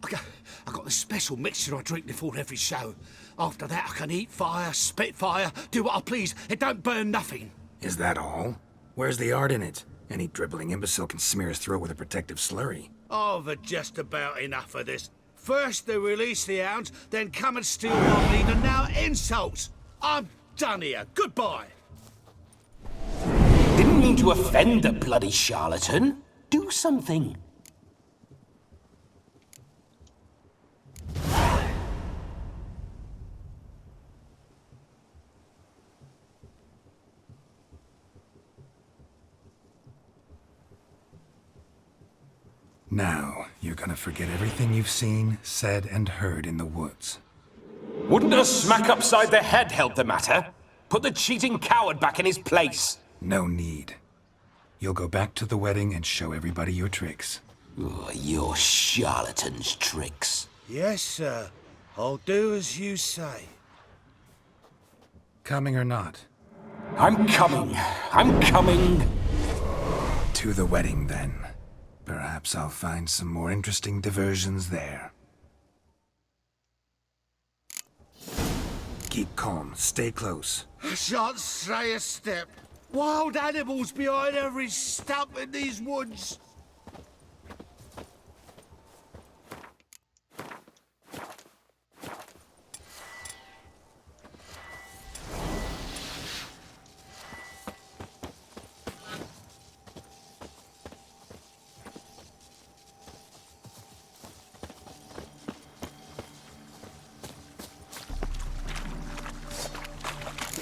Speaker 3: I got this special mixture I drink before every show. After that, I can eat fire, spit fire, do what I please. It don't burn nothing.
Speaker 2: Is that all? Where's the art in it? Any dribbling imbecile can smear his throat with a protective slurry.
Speaker 3: I've had just about enough of this First they release the hounds, then come and steal my meat, and now insults. I'm done here. Goodbye.
Speaker 12: Didn't mean to offend the bloody charlatan. Do something.
Speaker 2: Now, you're gonna forget everything you've seen, said, and heard in the woods.
Speaker 12: Wouldn't a smack upside the head help the matter? Put the cheating coward back in his place.
Speaker 2: No need. You'll go back to the wedding and show everybody your tricks.
Speaker 12: Oh, your charlatan's tricks.
Speaker 3: Yes, sir. I'll do as you say.
Speaker 2: Coming or not?
Speaker 12: I'm coming. I'm coming.
Speaker 2: To the wedding, then. Perhaps I'll find some more interesting diversions there. Keep calm. Stay close.
Speaker 3: I shan't say a step. Wild animals behind every stump in these woods.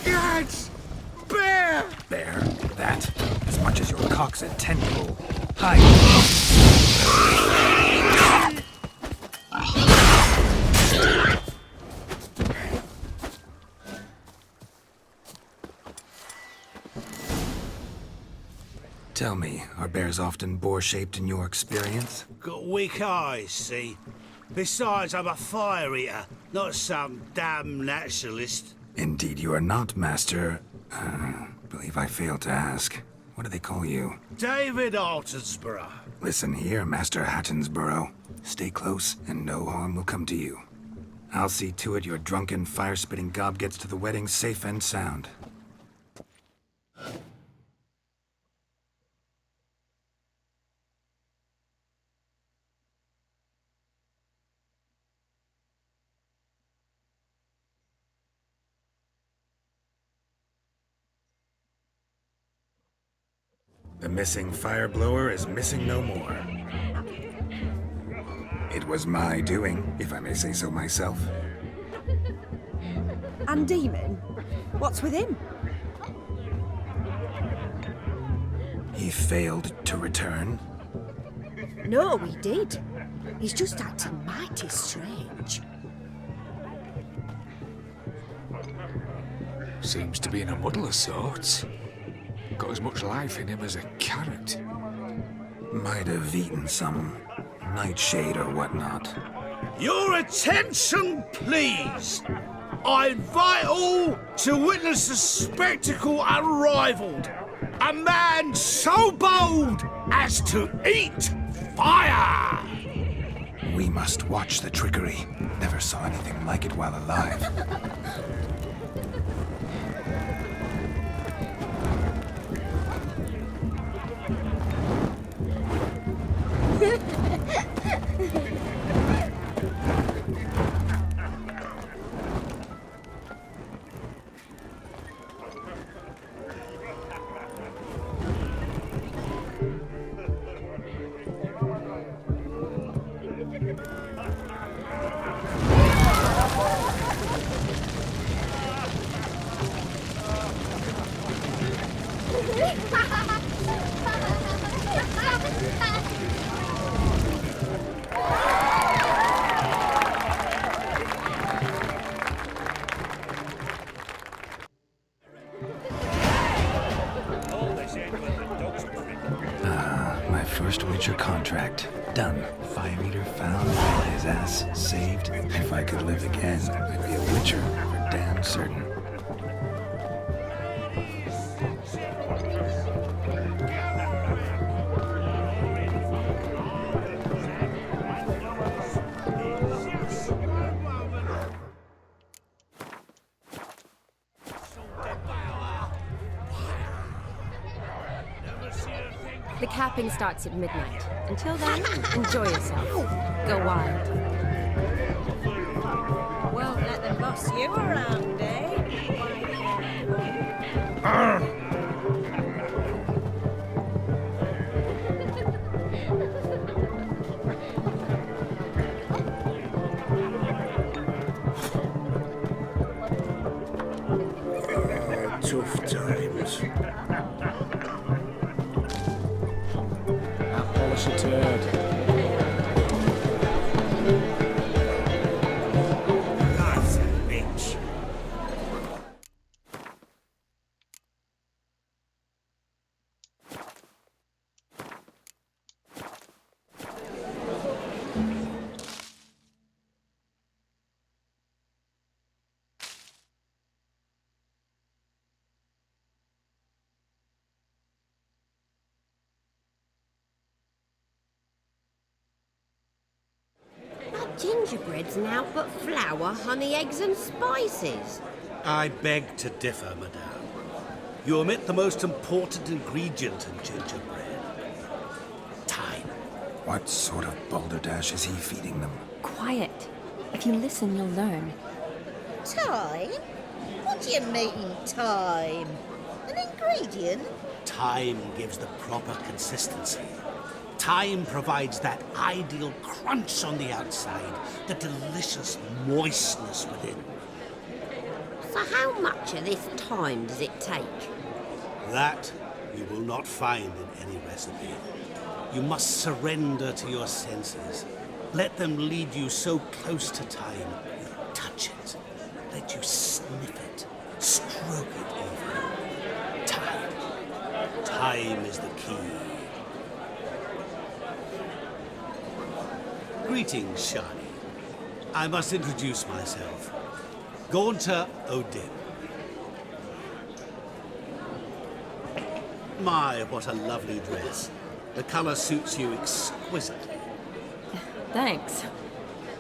Speaker 3: Lads! Bear!
Speaker 2: Bear? That? As much as your cock's a tendril. Hide! Tell me, are bears often boar-shaped in your experience?
Speaker 3: Got weak eyes, see? Besides, I'm a fire eater, not some damn naturalist.
Speaker 2: Indeed you are not, Master. Believe I failed to ask. What do they call you?
Speaker 3: David Altonsborough.
Speaker 2: Listen here, Master Hattonsborough. Stay close, and no harm will come to you. I'll see to it your drunken, fire-spitting gob gets to the wedding safe and sound. The missing fire blower is missing no more. It was my doing, if I may say so myself.
Speaker 8: And Demon? What's with him?
Speaker 2: He failed to return.
Speaker 8: No, he did. He's just acting mighty strange.
Speaker 6: Seems to be in a muddle of sorts. Got as much life in him as a carrot.
Speaker 2: Might have eaten some nightshade or whatnot.
Speaker 3: Your attention, please! I invite all to witness a spectacle unrivaled. A man so bold as to eat fire!
Speaker 2: We must watch the trickery. Never saw anything like it while alive. My first Witcher contract. Done. Fire Eater found, his ass saved. If I could live again, I'd be a Witcher for damn certain.
Speaker 1: The capping starts at midnight. Until then, enjoy yourself. Go wild.
Speaker 13: boss you around, eh?
Speaker 10: Tough times. That polish a turd.
Speaker 4: That's a bitch.
Speaker 13: Gingerbread's naught but flour, honey, eggs and spices.
Speaker 3: I beg to differ, madame. You omit the most important ingredient in gingerbread. Time.
Speaker 2: What sort of balderdash is he feeding them?
Speaker 1: Quiet. If you listen, you'll learn.
Speaker 13: Time? What do you mean, time? An ingredient?
Speaker 3: Time gives the proper consistency. Time provides that ideal crunch on the outside, the delicious moistness within.
Speaker 13: So how much of this time does it take?
Speaker 3: That you will not find in any recipe. You must surrender to your senses. Let them lead you so close to time, you touch it. Let you sniff it, stroke it over. Time. Time is the key. Greetings, Shani. I must introduce myself. Gaunter O'Dim. My, what a lovely dress. The colour suits you exquisitely.
Speaker 1: Thanks.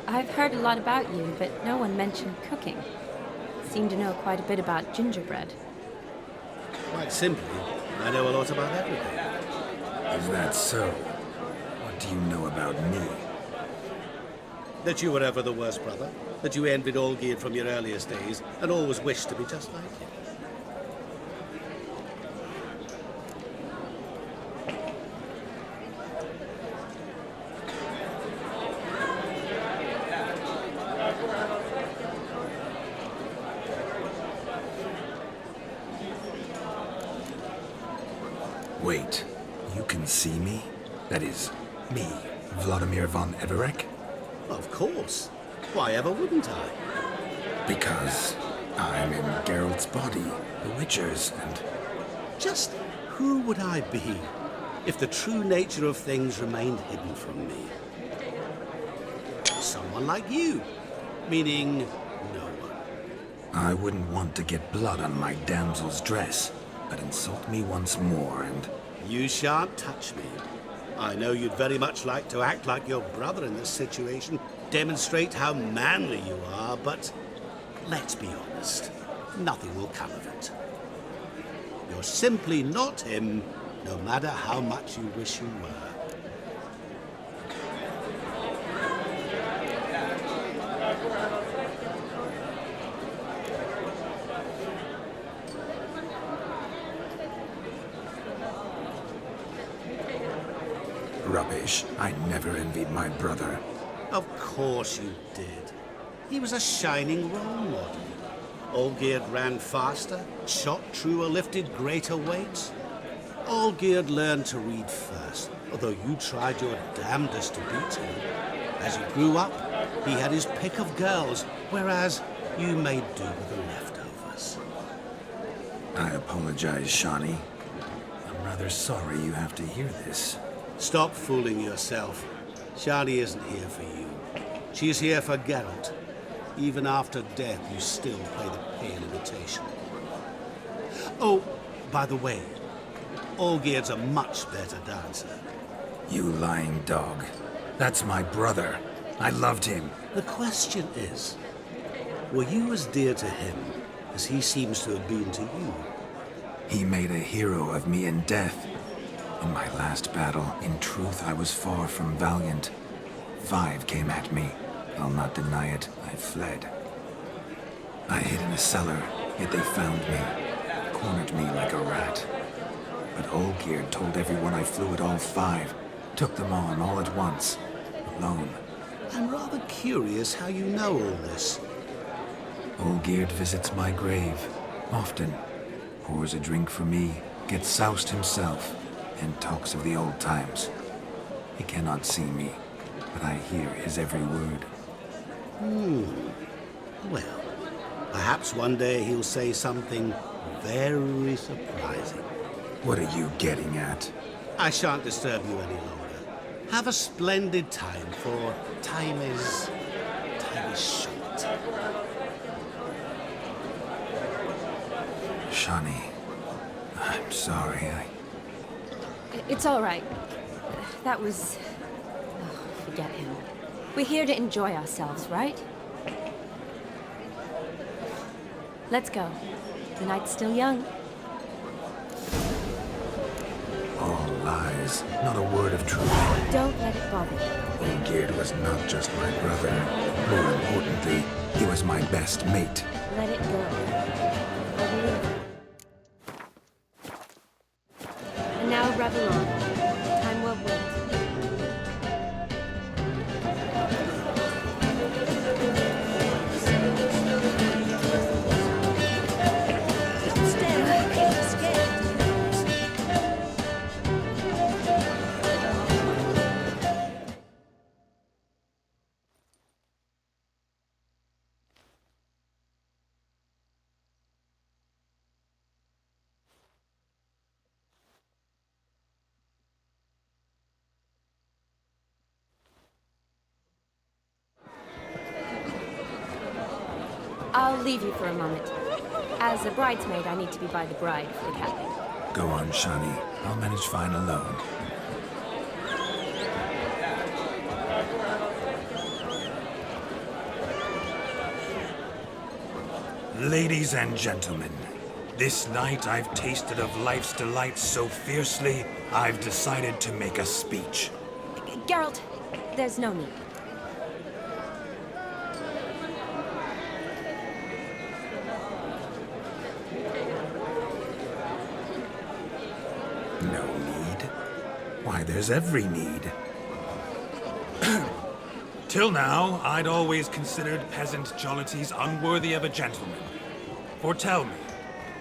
Speaker 1: I've heard a lot about you, but no one mentioned cooking. Seem to know quite a bit about gingerbread.
Speaker 3: Quite simply, I know a lot about everything.
Speaker 2: Is that so? What do you know about me?
Speaker 3: That you were ever the worst brother, that you envied Olgierd from your earliest days, and always wished to be just like him.
Speaker 2: Wait, you can see me? That is, me, Vladimir von Everec?
Speaker 3: Of course. Why ever wouldn't I?
Speaker 2: Because I'm in Geralt's body, the Witcher's, and...
Speaker 3: Just who would I be if the true nature of things remained hidden from me? Someone like you, meaning no one.
Speaker 2: I wouldn't want to get blood on my damsel's dress, but insult me once more and...
Speaker 3: You shan't touch me. I know you'd very much like to act like your brother in this situation, demonstrate how manly you are, but let's be honest, nothing will come of it. You're simply not him, no matter how much you wish you were.
Speaker 2: Rubbish. I never envied my brother.
Speaker 3: Of course you did. He was a shining role model. Olgierd ran faster, shot truer, lifted greater weights. Olgierd learned to read first, although you tried your damnedest to beat him. As you grew up, he had his pick of girls, whereas you made do with the leftovers.
Speaker 2: I apologize, Shani. I'm rather sorry you have to hear this.
Speaker 3: Stop fooling yourself. Shani isn't here for you. She's here for Geralt. Even after death, you still play the pale imitation. Oh, by the way, Olgierd's a much better dancer.
Speaker 2: You lying dog. That's my brother. I loved him.
Speaker 3: The question is, were you as dear to him as he seems to have been to you?
Speaker 2: He made a hero of me in death. In my last battle, in truth, I was far from valiant. 5 came at me. I'll not deny it, I fled. I hid in a cellar, yet they found me, cornered me like a rat. But Olgierd told everyone I flew at all 5, took them on all at once, alone.
Speaker 3: I'm rather curious how you know all this.
Speaker 2: Olgierd visits my grave, often. Pours a drink for me, gets soused himself, and talks of the old times. He cannot see me, but I hear his every word.
Speaker 3: Well, perhaps one day he'll say something very surprising.
Speaker 2: What are you getting at?
Speaker 3: I shan't disturb you any longer. Have a splendid time, for time is short.
Speaker 2: Shani, I'm sorry,
Speaker 1: It's all right. That was... Oh, forget him. We're here to enjoy ourselves, right? Let's go. The night's still young.
Speaker 2: All lies, not a word of truth.
Speaker 1: Don't let it bother you.
Speaker 2: Olgierd was not just my brother. More importantly, he was my best mate.
Speaker 1: Let it go. I believe. And now revel on. Time well spent. I'll leave you for a moment. As a bridesmaid, I need to be by the bride for the capping.
Speaker 2: Go on, Shani. I'll manage fine alone. Ladies and gentlemen, this night I've tasted of life's delights so fiercely, I've decided to make a speech.
Speaker 1: Geralt, there's no need.
Speaker 2: No need? Why, there's every need. Till now, I'd always considered peasant jollities unworthy of a gentleman. For tell me,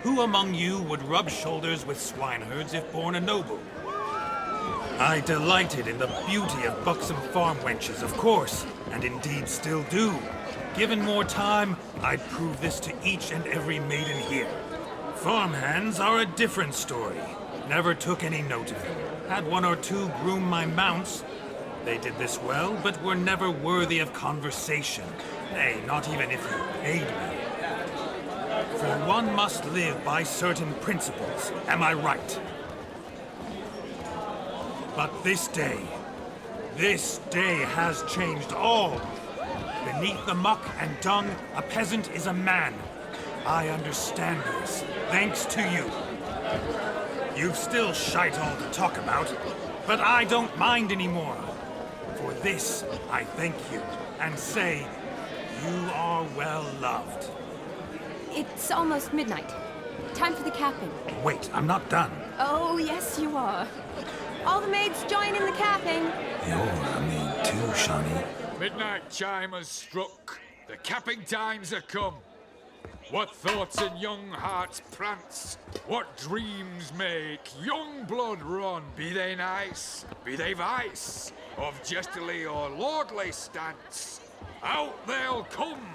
Speaker 2: who among you would rub shoulders with swineherds if born a noble? I delighted in the beauty of buxom farm wenches, of course, and indeed still do. Given more time, I'd prove this to each and every maiden here. Farmhands are a different story. Never took any note of them. Had one or two groom my mounts. They did this well, but were never worthy of conversation. Nay, not even if you paid me. For one must live by certain principles, am I right? But this day has changed all. Beneath the muck and dung, a peasant is a man. I understand this, thanks to you. You've still shite all to talk about, but I don't mind anymore. For this, I thank you, and say, you are well loved.
Speaker 1: It's almost midnight. Time for the capping.
Speaker 2: Wait, I'm not done.
Speaker 1: Oh, yes, you are. All the maids join in the capping.
Speaker 2: You're a maid too, Shani.
Speaker 6: Midnight chime has struck. The capping times are come. What thoughts in young hearts prance? What dreams make young blood run? Be they nice, be they vice, of jestily or lordly stance, out they'll come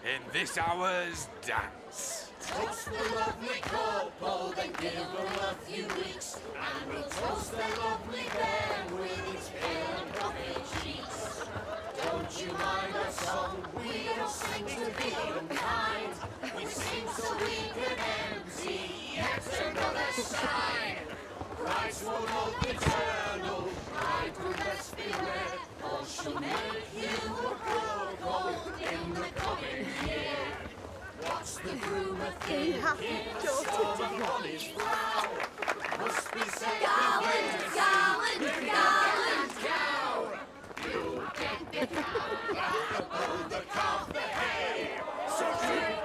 Speaker 6: in this hour's dance.
Speaker 14: Toast the lovely couple, then give them a few weeks, and we'll toast their lovely bed with its pale and puffy cheeks. Don't you mind our song? We don't sing to be unkind. We sing so we can empty yet another shrine. Christ will hope eternal, I do best beware, or she'll make you a cuckold in the coming year. What's the groom a thinking? Storm of Molly's vow must be said. Gowan, cow. You'll get the cow, the calf, the hay. So drink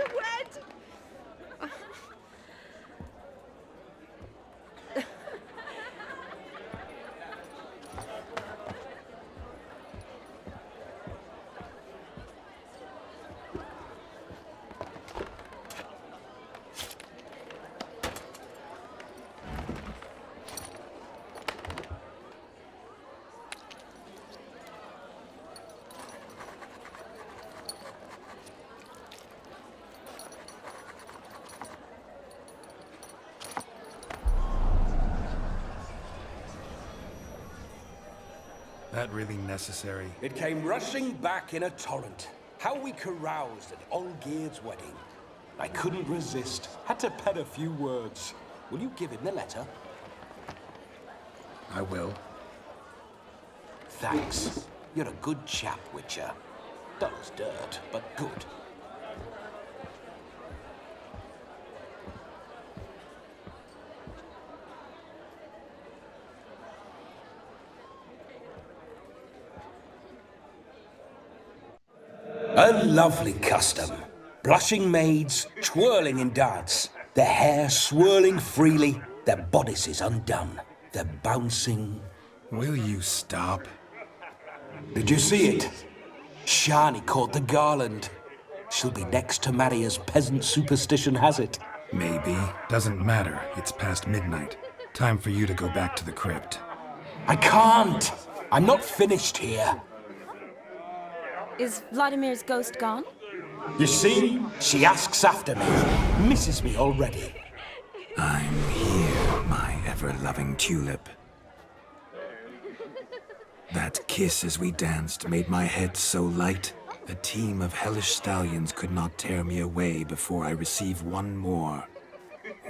Speaker 8: to wed.
Speaker 2: That really necessary?
Speaker 12: It came rushing back in a torrent. How we caroused at Olgierd's wedding. I couldn't resist. Had to pen a few words. Will you give him the letter?
Speaker 2: I will.
Speaker 12: Thanks. You're a good chap, Witcher. Dull as dirt, but good. A lovely custom. Blushing maids, twirling in dance, their hair swirling freely, their bodices undone, their bouncing...
Speaker 2: Will you stop?
Speaker 12: Did you see it? Shani caught the garland. She'll be next to marry as peasant superstition has it.
Speaker 2: Maybe. Doesn't matter. It's past midnight. Time for you to go back to the crypt.
Speaker 12: I can't! I'm not finished here.
Speaker 1: Is Vladimir's ghost gone?
Speaker 12: You see? She asks after me. Misses me already.
Speaker 2: I'm here, my ever-loving tulip. That kiss as we danced made my head so light. A team of hellish stallions could not tear me away before I receive one more.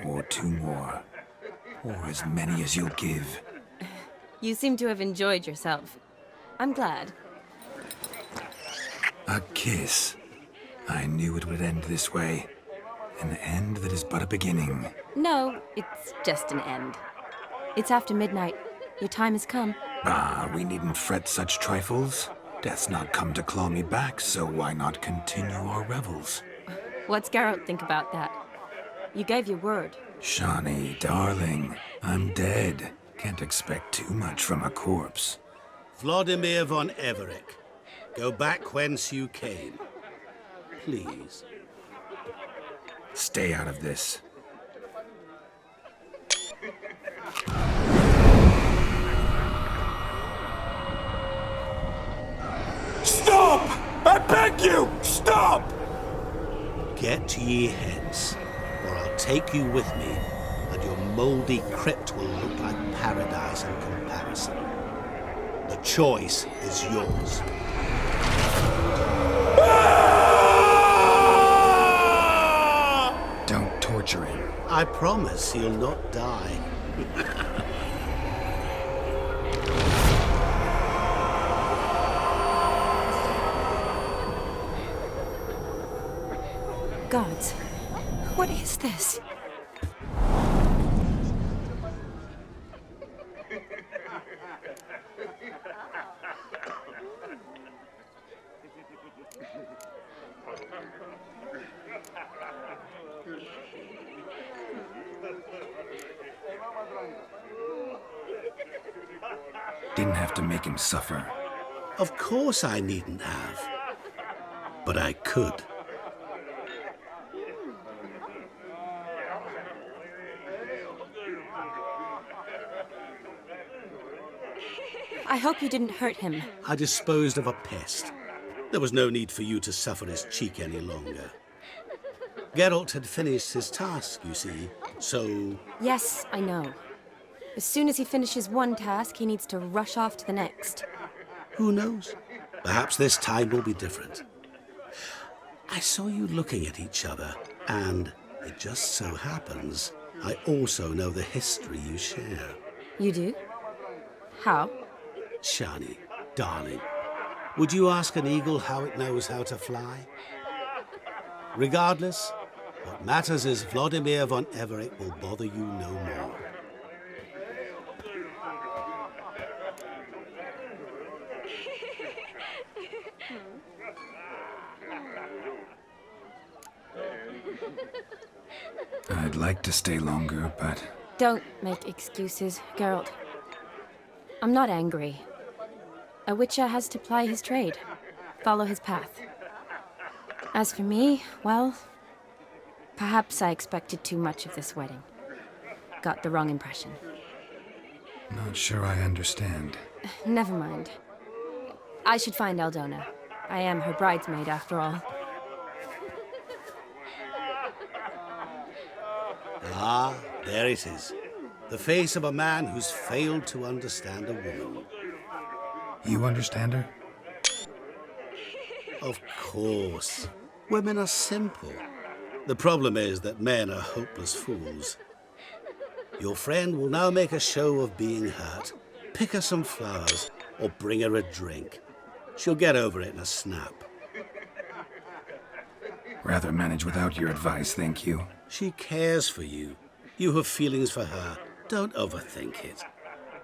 Speaker 2: Or two more. Or as many as you'll give.
Speaker 1: You seem to have enjoyed yourself. I'm glad.
Speaker 2: A kiss. I knew it would end this way. An end that is but a beginning.
Speaker 1: No, it's just an end. It's after midnight. Your time has come.
Speaker 2: Ah, we needn't fret such trifles. Death's not come to claw me back, so why not continue our revels?
Speaker 1: What's Geralt think about that? You gave your word.
Speaker 2: Shani, darling, I'm dead. Can't expect too much from a corpse.
Speaker 3: Vladimir von Everec, go back whence you came. Please.
Speaker 2: Stay out of this.
Speaker 12: Stop! I beg you! Stop!
Speaker 3: Get ye hence, or I'll take you with me, and your mouldy crypt will look like paradise in comparison. The choice is yours.
Speaker 2: Don't torture him.
Speaker 3: I promise he'll not die.
Speaker 1: Gods, what is this?
Speaker 2: Didn't have to make him suffer.
Speaker 3: Of course I needn't have. But I could.
Speaker 1: I hope you didn't hurt him.
Speaker 3: I disposed of a pest. There was no need for you to suffer his cheek any longer. Geralt had finished his task, you see, so...
Speaker 1: Yes, I know. As soon as he finishes one task, he needs to rush off to the next.
Speaker 3: Who knows? Perhaps this time will be different. I saw you looking at each other, and it just so happens I also know the history you share.
Speaker 1: You do? How?
Speaker 3: Shani, darling, would you ask an eagle how it knows how to fly? Regardless, what matters is Vladimir von Everec will bother you no more.
Speaker 2: I'd like to stay longer, but...
Speaker 1: Don't make excuses, Geralt. I'm not angry. A witcher has to ply his trade, follow his path. As for me, well, perhaps I expected too much of this wedding. Got the wrong impression.
Speaker 2: Not sure I understand.
Speaker 1: Never mind. I should find Aldona. I am her bridesmaid, after all.
Speaker 3: Ah, there it is. The face of a man who's failed to understand a woman.
Speaker 2: You understand her?
Speaker 3: Of course. Women are simple. The problem is that men are hopeless fools. Your friend will now make a show of being hurt, pick her some flowers, or bring her a drink. She'll get over it in a snap.
Speaker 2: Rather manage without your advice, thank you.
Speaker 3: She cares for you. You have feelings for her. Don't overthink it.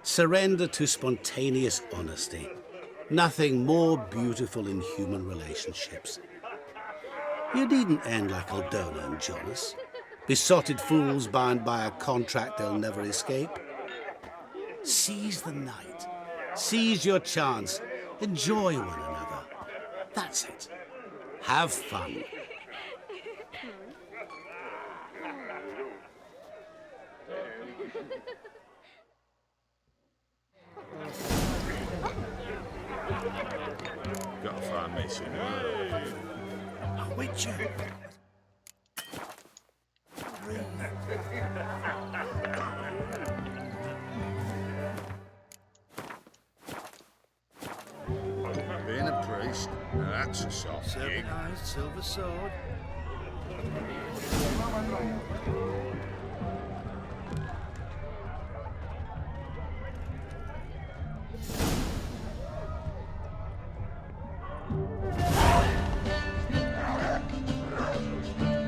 Speaker 3: Surrender to spontaneous honesty. Nothing more beautiful in human relationships. You needn't end like Aldona and Jonas. Besotted fools bound by a contract they'll never escape. Seize the night. Seize your chance. Enjoy one another. That's it. Have fun.
Speaker 4: Gotta find me some
Speaker 10: A witcher.
Speaker 4: Being a priest, now that's a soft gig.
Speaker 10: Seven-eyed silver sword.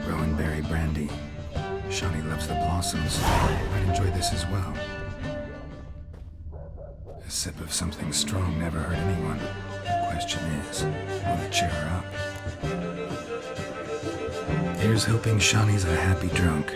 Speaker 2: Rowanberry brandy. Shawnee loves the blossoms. Might enjoy this as well. A sip of something strong never hurt anyone. Question is, will it cheer her up? Here's hoping Shawnee's a happy drunk.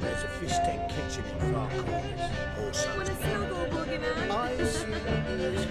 Speaker 10: There's a fish tank kitchen in far corners. Also,
Speaker 7: Want a snuggle, boogeyman?
Speaker 10: eyes and ears.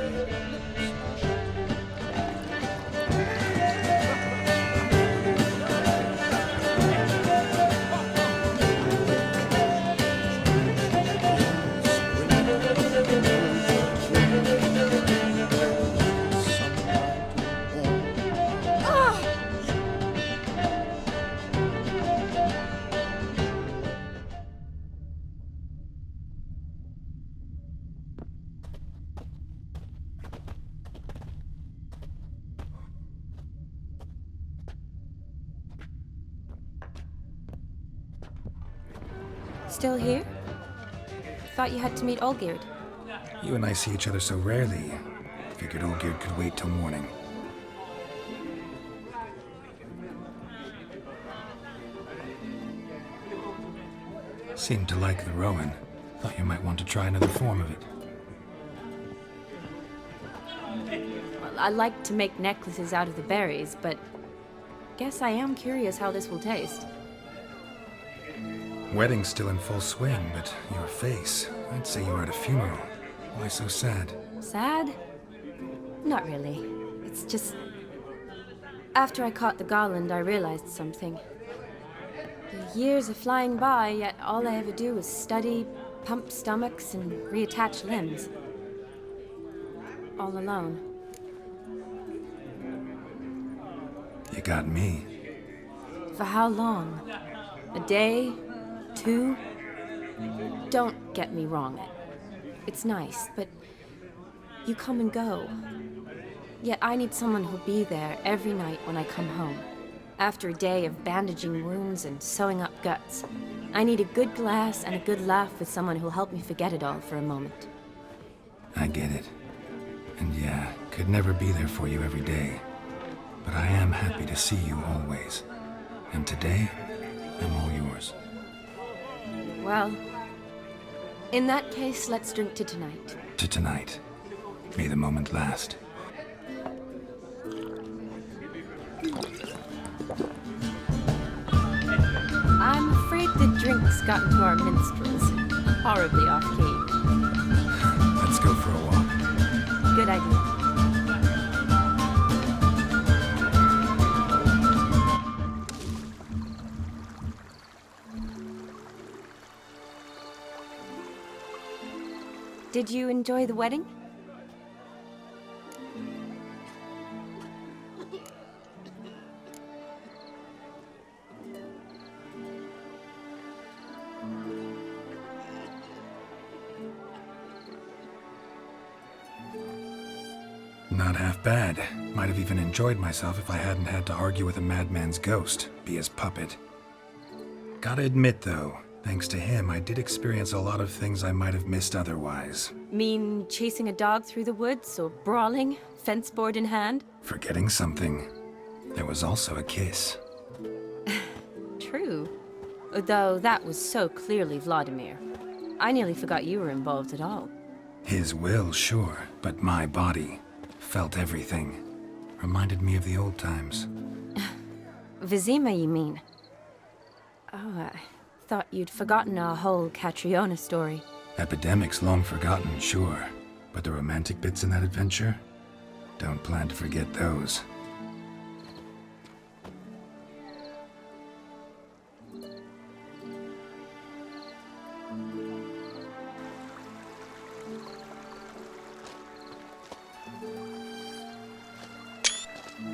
Speaker 1: Still here? Thought you had to meet Olgierd.
Speaker 2: You and I see each other so rarely. Figured Olgierd could wait till morning. Seemed to like the Rowan. Thought you might want to try another form of it.
Speaker 1: Well, I like to make necklaces out of the berries, but guess I am curious how this will taste.
Speaker 2: Wedding's still in full swing, but your face, I'd say you were at a funeral. Why so sad?
Speaker 1: Sad? Not really. It's just... After I caught the garland, I realized something. The years are flying by, yet all I ever do is study, pump stomachs, and reattach limbs. All alone.
Speaker 2: You got me.
Speaker 1: For how long? A day? 2? Don't get me wrong. It's nice, but you come and go. Yet I need someone who'll be there every night when I come home. After a day of bandaging wounds and sewing up guts, I need a good glass and a good laugh with someone who'll help me forget it all for a moment.
Speaker 2: I get it. And yeah, could never be there for you every day. But I am happy to see you always. And today, I'm all yours.
Speaker 1: Well, in that case, let's drink to tonight.
Speaker 2: To tonight. May the moment last.
Speaker 1: I'm afraid the drinks got into our minstrels. Horribly off key.
Speaker 2: Let's go for a walk.
Speaker 1: Good idea. Did you enjoy the wedding?
Speaker 2: Not half bad. Might have even enjoyed myself if I hadn't had to argue with a madman's ghost, be his puppet. Gotta admit, though, thanks to him, I did experience a lot of things I might have missed otherwise.
Speaker 1: Mean chasing a dog through the woods or brawling, fence board in hand?
Speaker 2: Forgetting something. There was also a kiss.
Speaker 1: True. Though that was so clearly Vladimir. I nearly forgot you were involved at all.
Speaker 2: His will, sure, but my body felt everything. Reminded me of the old times.
Speaker 1: Vizima, you mean? Oh, I thought you'd forgotten our whole Catriona story.
Speaker 2: Epidemics long forgotten, sure. But the romantic bits in that adventure? Don't plan to forget those.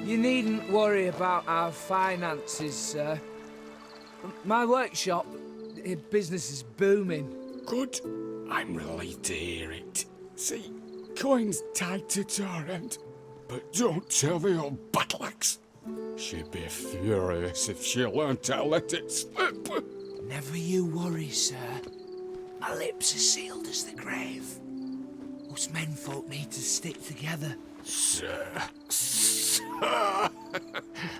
Speaker 15: You needn't worry about our finances, sir. My workshop, business is booming.
Speaker 11: Good. I'm relieved to hear it. See, coin's tied to Torrent, but don't tell the old battle-axe. She'd be furious if she learned to let it slip.
Speaker 15: Never you worry, sir. My lips are sealed as the grave. Us menfolk need to stick together.
Speaker 11: Sir.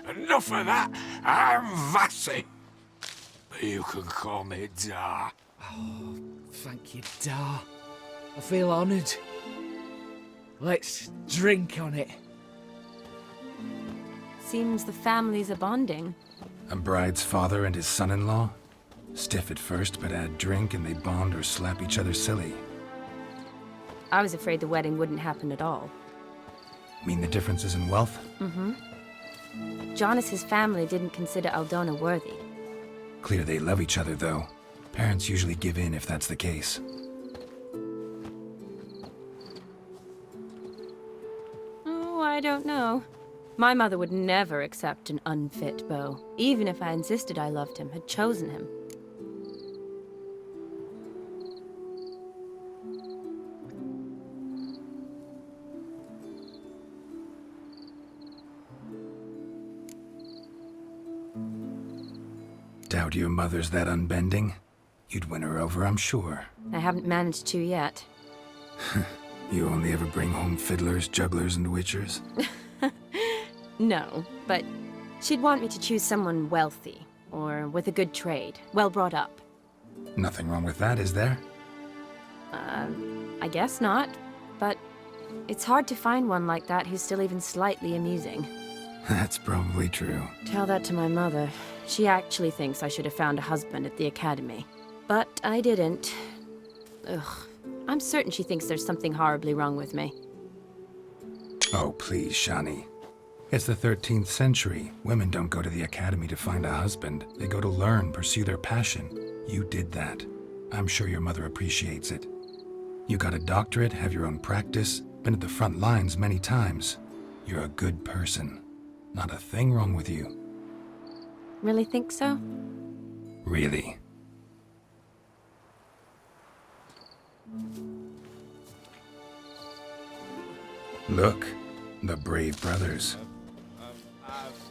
Speaker 11: Enough of that. I'm Vassy. But you can call me Dar.
Speaker 15: Oh, thank you, Dar. I feel honoured. Let's drink on it.
Speaker 1: Seems the families are bonding.
Speaker 2: A bride's father and his son-in-law? Stiff at first, but add drink and they bond or slap each other silly.
Speaker 1: I was afraid the wedding wouldn't happen at all.
Speaker 2: Mean the differences in wealth?
Speaker 1: Mm-hmm. Jonas's family didn't consider Aldona worthy.
Speaker 2: Clear they love each other, though. Parents usually give in if that's the case.
Speaker 1: Oh, I don't know. My mother would never accept an unfit beau, even if I insisted I loved him, had chosen him.
Speaker 2: Doubt your mother's that unbending? You'd win her over, I'm sure.
Speaker 1: I haven't managed to yet.
Speaker 2: You only ever bring home fiddlers, jugglers, and witchers?
Speaker 1: No, but she'd want me to choose someone wealthy, or with a good trade, well brought up.
Speaker 2: Nothing wrong with that, is there?
Speaker 1: I guess not, but it's hard to find one like that who's still even slightly amusing.
Speaker 2: That's probably true.
Speaker 1: Tell that to my mother. She actually thinks I should have found a husband at the academy. But I didn't. Ugh. I'm certain she thinks there's something horribly wrong with me.
Speaker 2: Oh, please, Shani. It's the 13th century. Women don't go to the academy to find a husband. They go to learn, pursue their passion. You did that. I'm sure your mother appreciates it. You got a doctorate, have your own practice, been at the front lines many times. You're a good person. Not a thing wrong with you.
Speaker 1: Really think so?
Speaker 2: Really. Look, the brave brothers.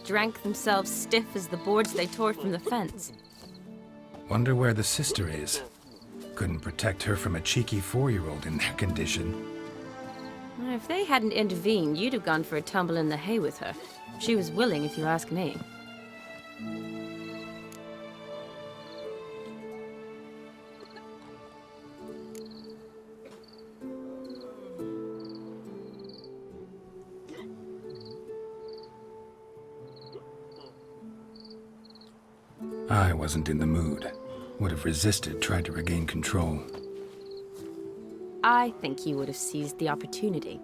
Speaker 1: Drank themselves stiff as the boards they tore from the fence.
Speaker 2: Wonder where the sister is. Couldn't protect her from a cheeky 4-year-old in their condition.
Speaker 1: If they hadn't intervened, you'd have gone for a tumble in the hay with her. She was willing, if you ask me.
Speaker 2: I wasn't in the mood. Would have resisted, tried to regain control.
Speaker 1: I think you would have seized the opportunity.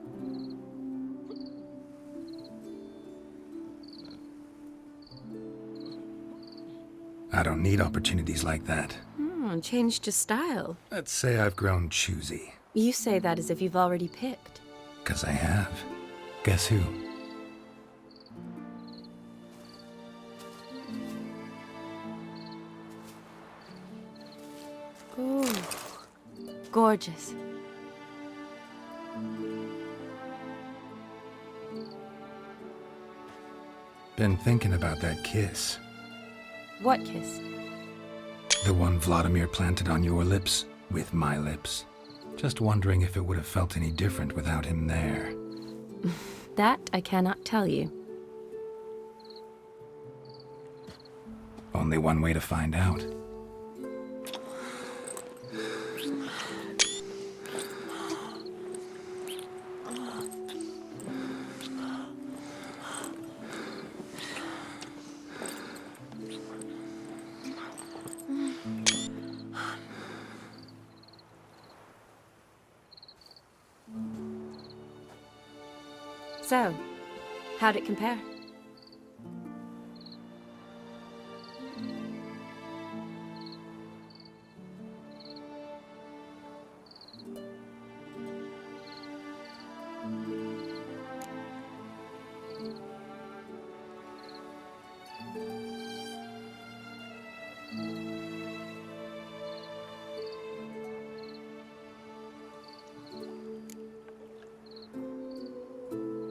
Speaker 2: I don't need opportunities like that.
Speaker 1: Changed your style.
Speaker 2: Let's say I've grown choosy.
Speaker 1: You say that as if you've already picked.
Speaker 2: 'Cause I have. Guess who?
Speaker 1: Ooh, gorgeous.
Speaker 2: Been thinking about that kiss.
Speaker 1: What kiss?
Speaker 2: The one Vladimir planted on your lips, with my lips. Just wondering if it would have felt any different without him there.
Speaker 1: That I cannot tell you.
Speaker 2: Only one way to find out.
Speaker 1: So, how'd it compare?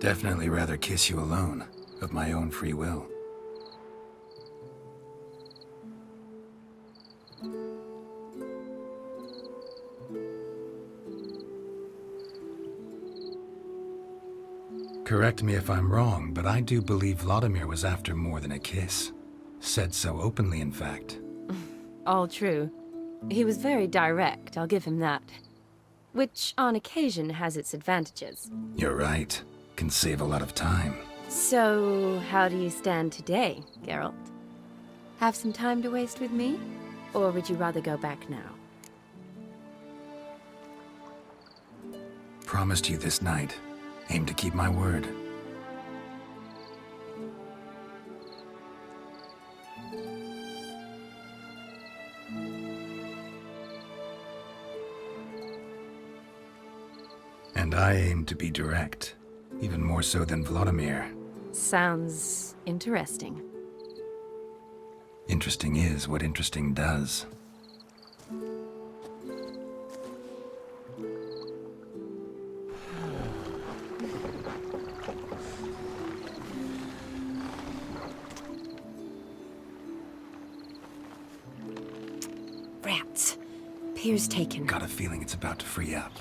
Speaker 2: Definitely rather kiss you alone, of my own free will. Correct me if I'm wrong, but I do believe Vladimir was after more than a kiss. Said so openly, in fact.
Speaker 1: All true. He was very direct, I'll give him that. Which, on occasion, has its advantages.
Speaker 2: You're right. Can save a lot of time.
Speaker 1: So, how do you stand today, Geralt? Have some time to waste with me? Or would you rather go back now?
Speaker 2: Promised you this night. Aim to keep my word. And I aim to be direct. Even more so than Vladimir.
Speaker 1: Sounds interesting.
Speaker 2: Interesting is what interesting does.
Speaker 1: Rats. Pier's taken.
Speaker 2: Got a feeling it's about to free up.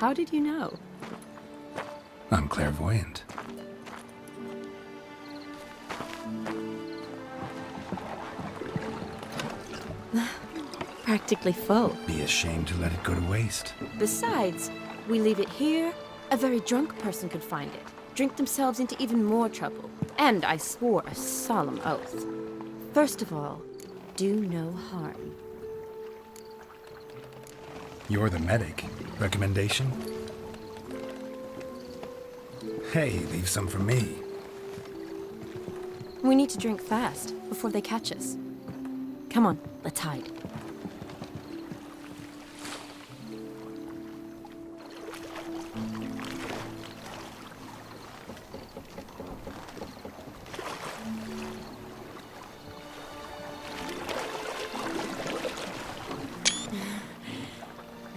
Speaker 1: How did you know?
Speaker 2: I'm clairvoyant.
Speaker 1: Practically full.
Speaker 2: Be ashamed to let it go to waste.
Speaker 1: Besides, we leave it here, a very drunk person could find it, drink themselves into even more trouble. And I swore a solemn oath. First of all, do no harm.
Speaker 2: You're the medic. Recommendation? Hey, leave some for me.
Speaker 1: We need to drink fast, before they catch us. Come on, let's hide.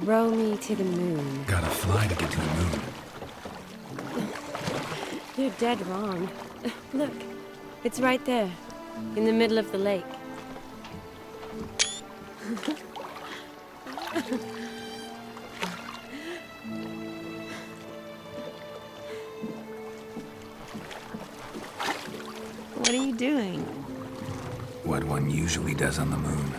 Speaker 1: Row me to the moon.
Speaker 2: Gotta fly to get to the moon.
Speaker 1: You're dead wrong. Look, it's right there, in the middle of the lake. What are you doing?
Speaker 2: What one usually does on the moon.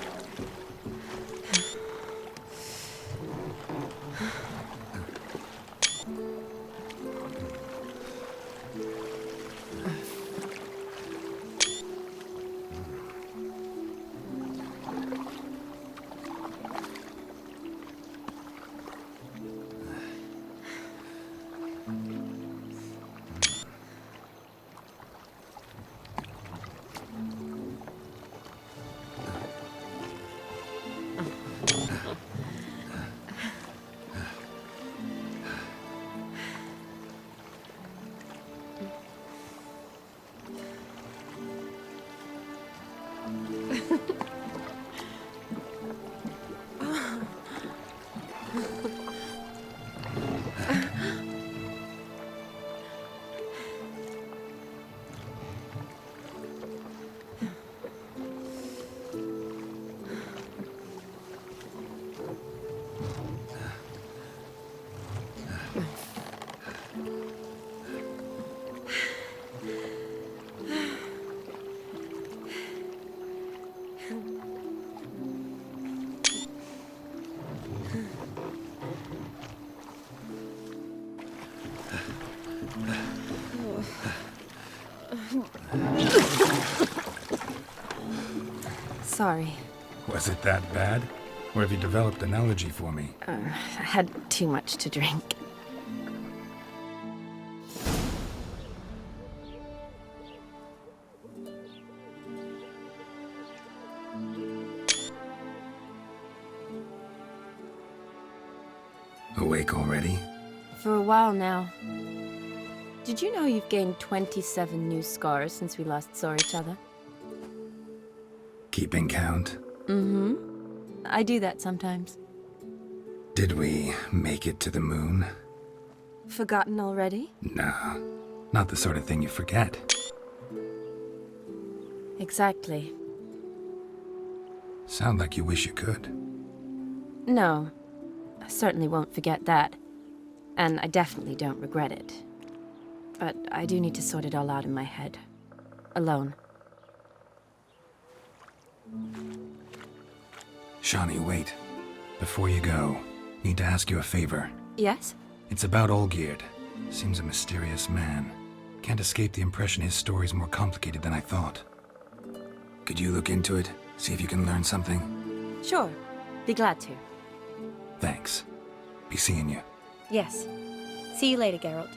Speaker 1: Sorry.
Speaker 2: Was it that bad? Or have you developed an allergy for me?
Speaker 1: I had too much to drink.
Speaker 2: Awake already?
Speaker 1: For a while now. Did you know you've gained 27 new scars since we last saw each other?
Speaker 2: Keeping count?
Speaker 1: Mm-hmm. I do that sometimes.
Speaker 2: Did we make it to the moon?
Speaker 1: Forgotten already?
Speaker 2: No, not the sort of thing you forget.
Speaker 1: Exactly.
Speaker 2: Sound like you wish you could.
Speaker 1: No. I certainly won't forget that. And I definitely don't regret it. But I do need to sort it all out in my head. Alone.
Speaker 2: Shani, wait. Before you go, need to ask you a favor.
Speaker 1: Yes?
Speaker 2: It's about Olgierd. Seems a mysterious man. Can't escape the impression his story's more complicated than I thought. Could you look into it? See if you can learn something?
Speaker 1: Sure. Be glad to.
Speaker 2: Thanks. Be seeing you.
Speaker 1: Yes. See you later, Geralt.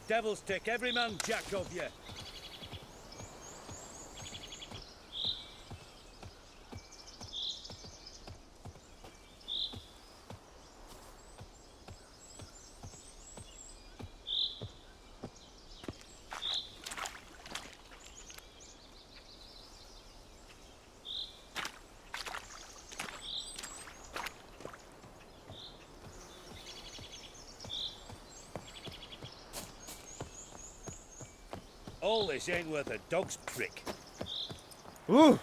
Speaker 3: devils take every man jack of you. All this ain't worth a dog's prick.
Speaker 10: Ooh!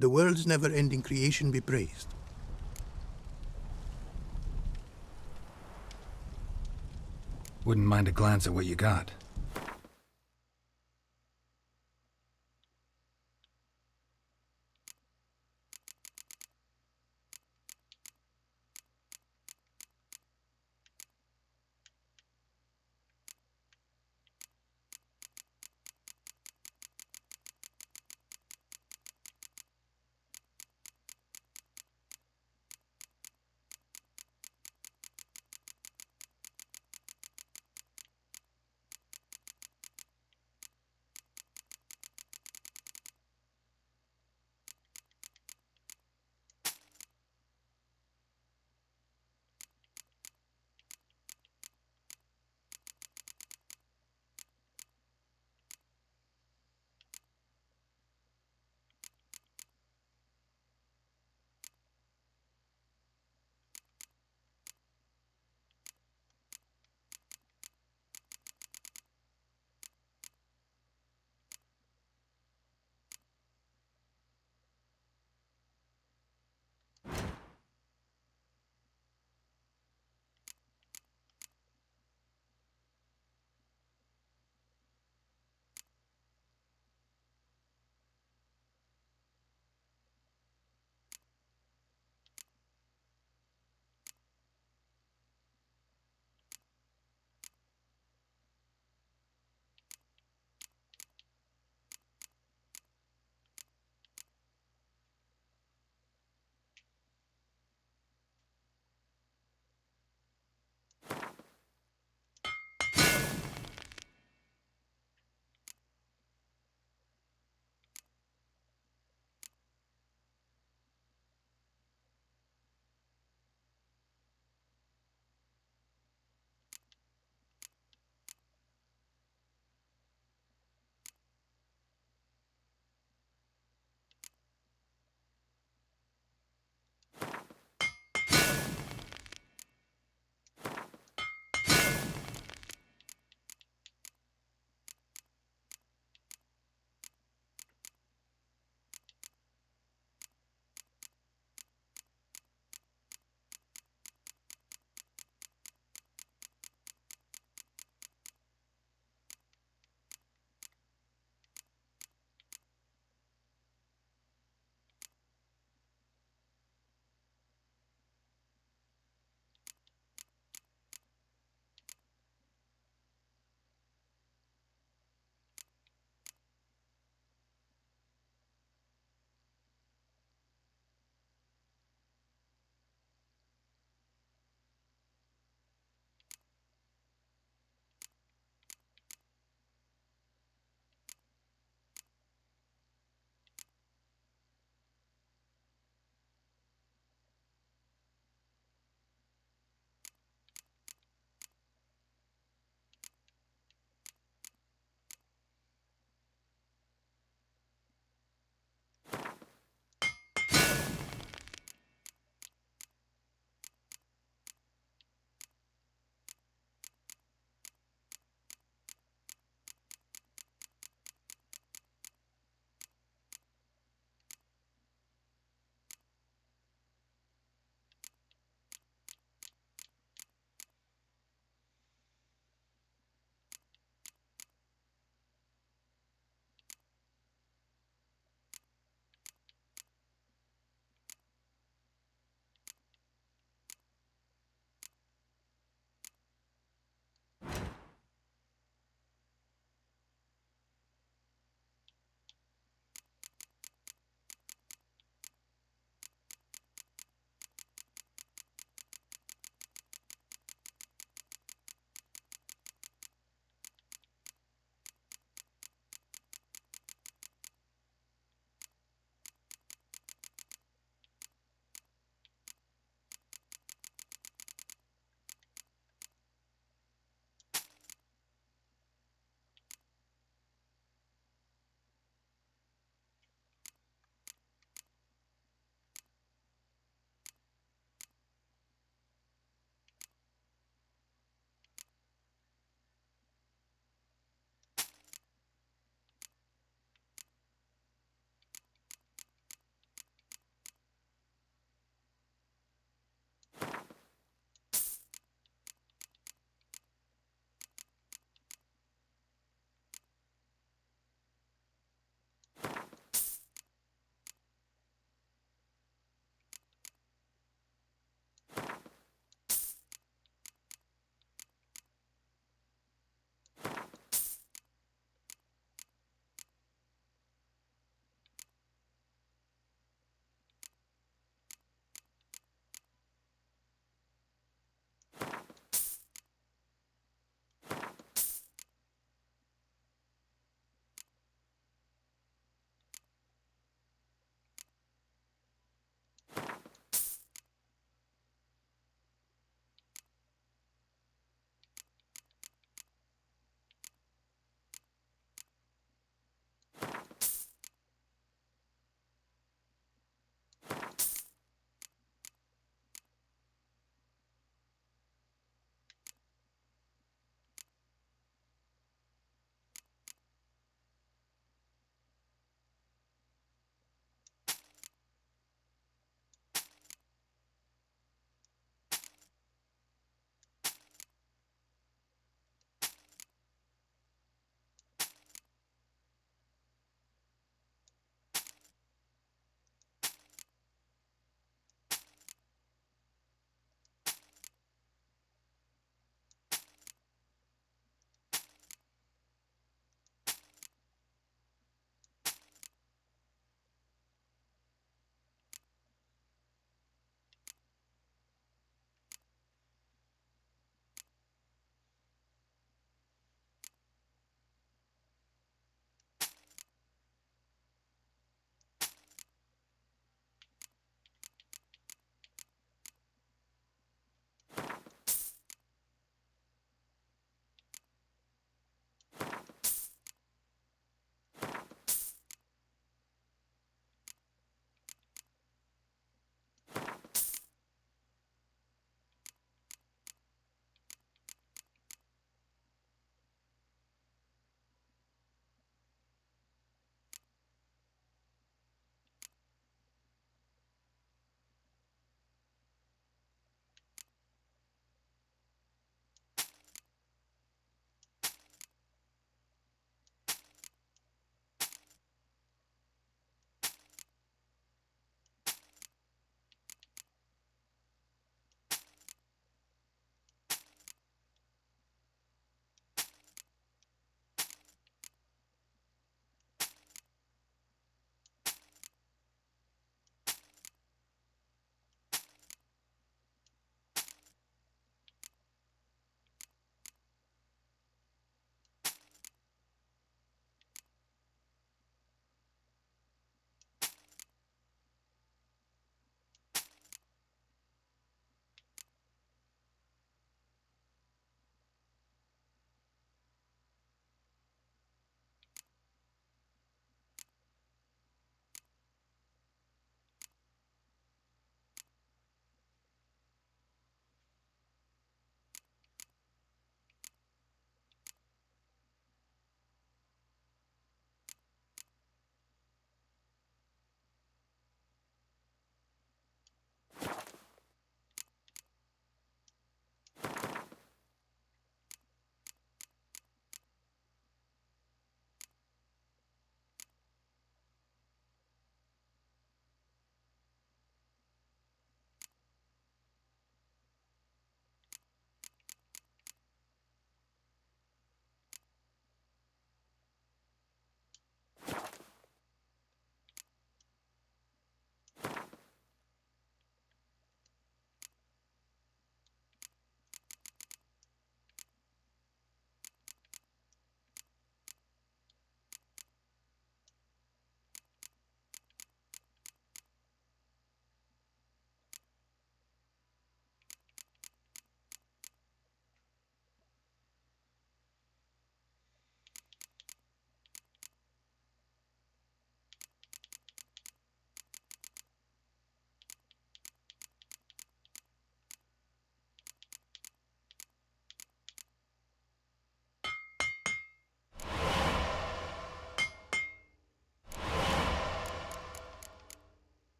Speaker 16: The world's never-ending creation be praised.
Speaker 2: Wouldn't mind a glance at what you got.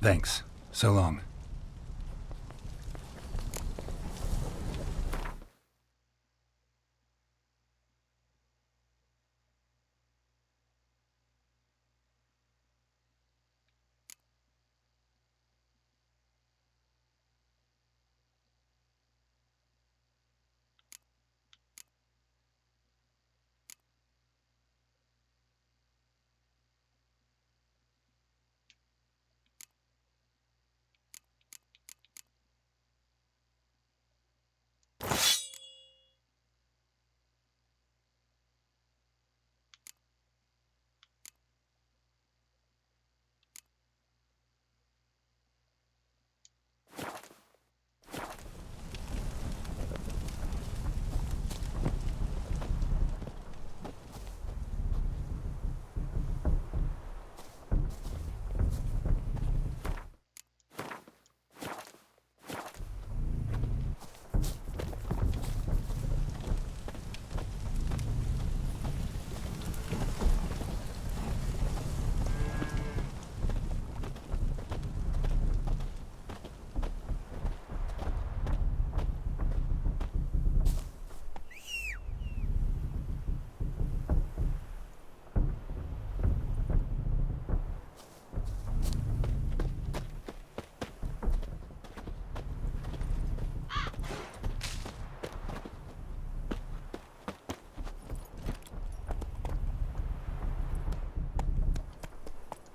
Speaker 2: Thanks. So long.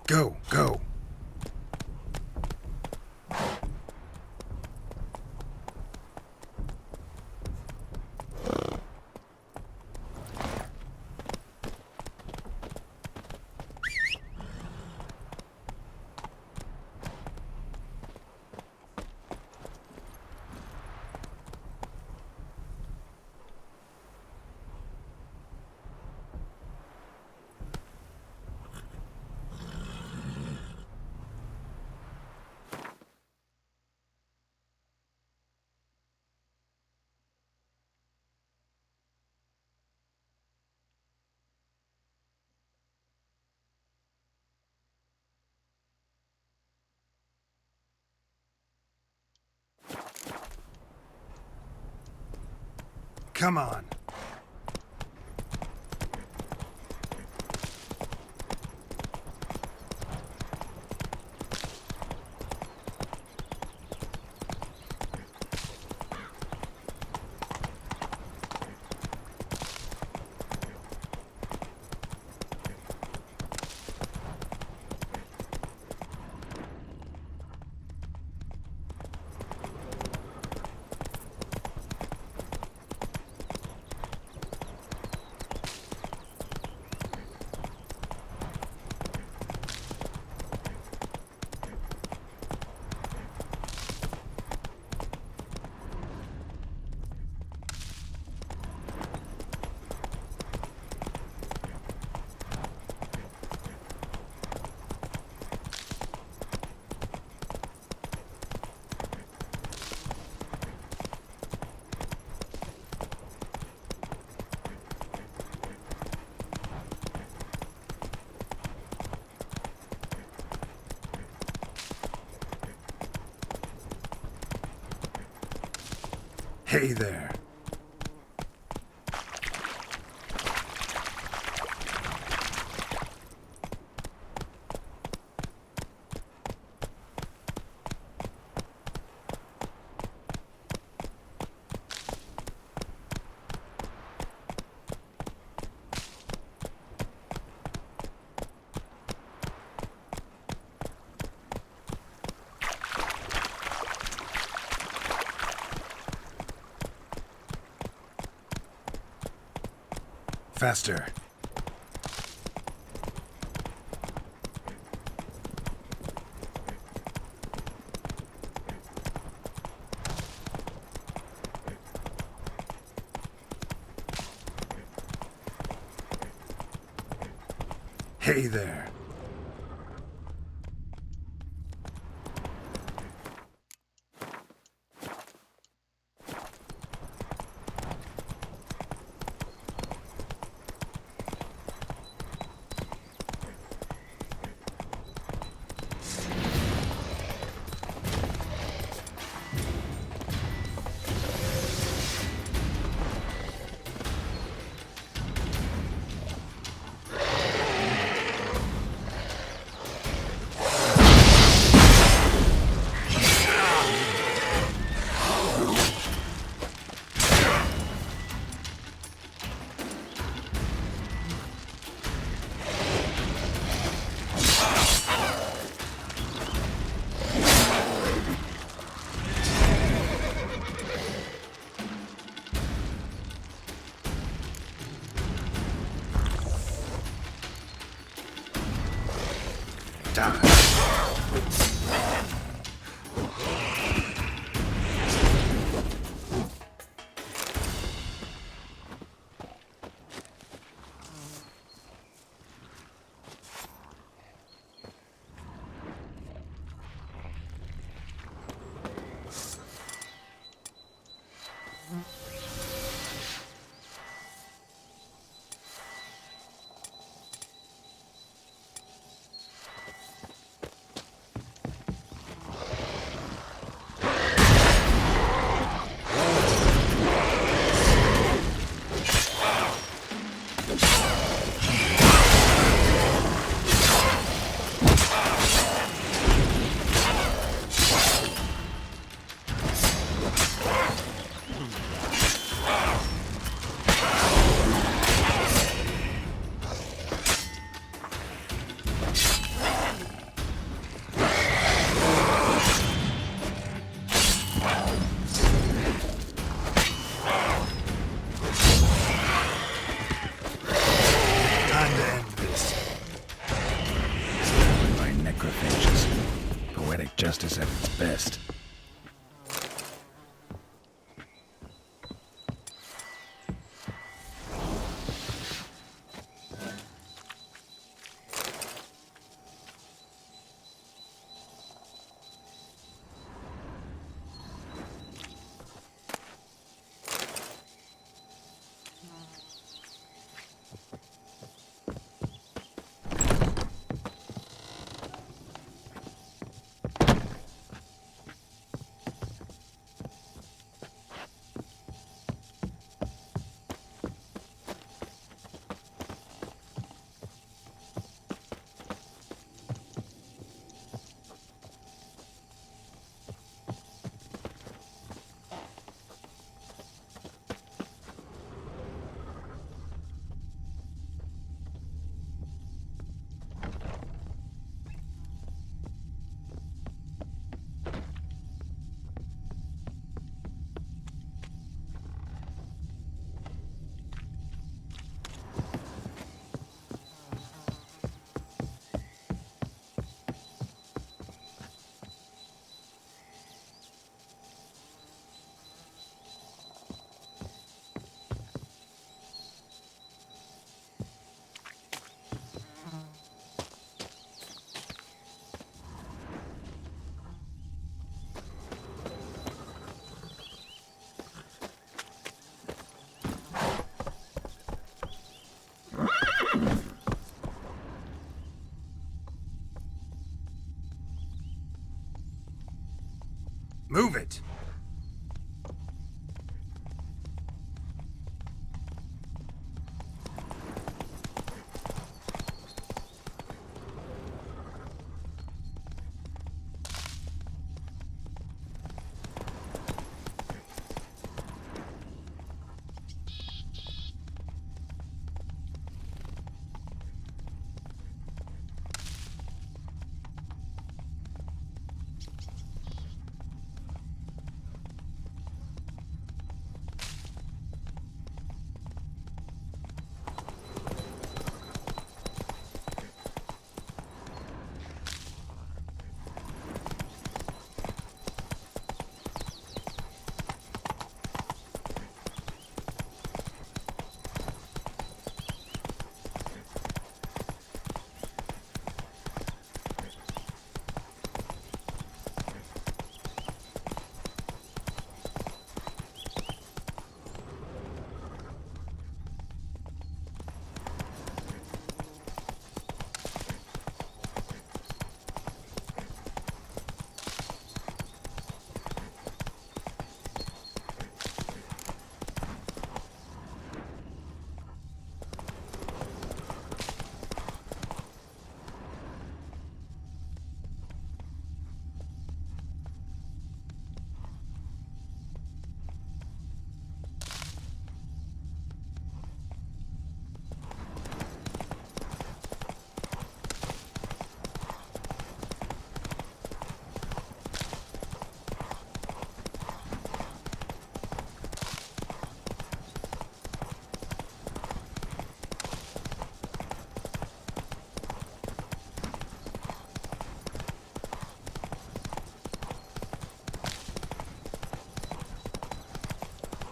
Speaker 2: Go, go. Come on. Hey there. Faster. Hey there. time.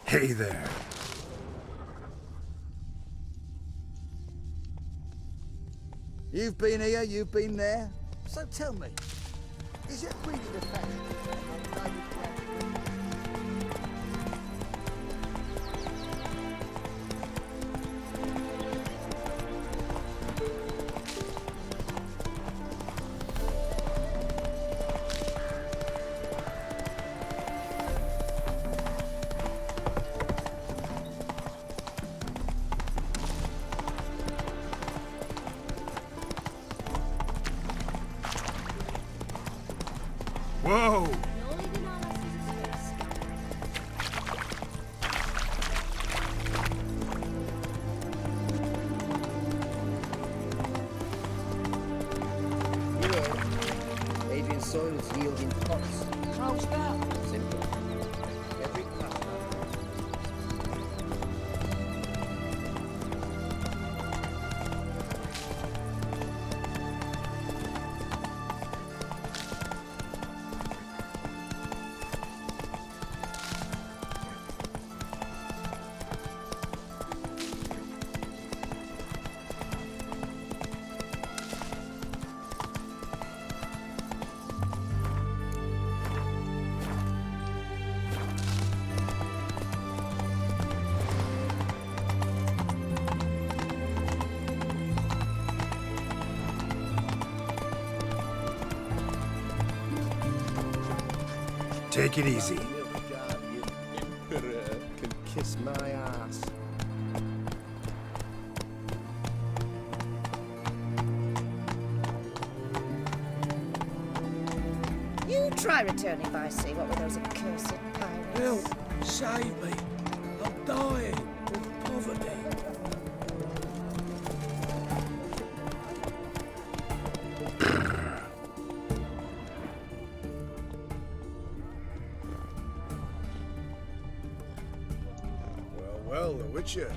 Speaker 2: Hey there.
Speaker 10: You've been here, you've been there. So tell me, is it really the fact?
Speaker 2: Whoa!
Speaker 15: Adrian soil's yielding pots. How's that? Simple. Every pasta.
Speaker 2: Take it easy.
Speaker 10: Emperor can kiss my ass.
Speaker 8: You try returning by sea. What were those accursed pirates?
Speaker 15: Help! Save me! I'm dying of poverty.
Speaker 10: Well, The Witcher.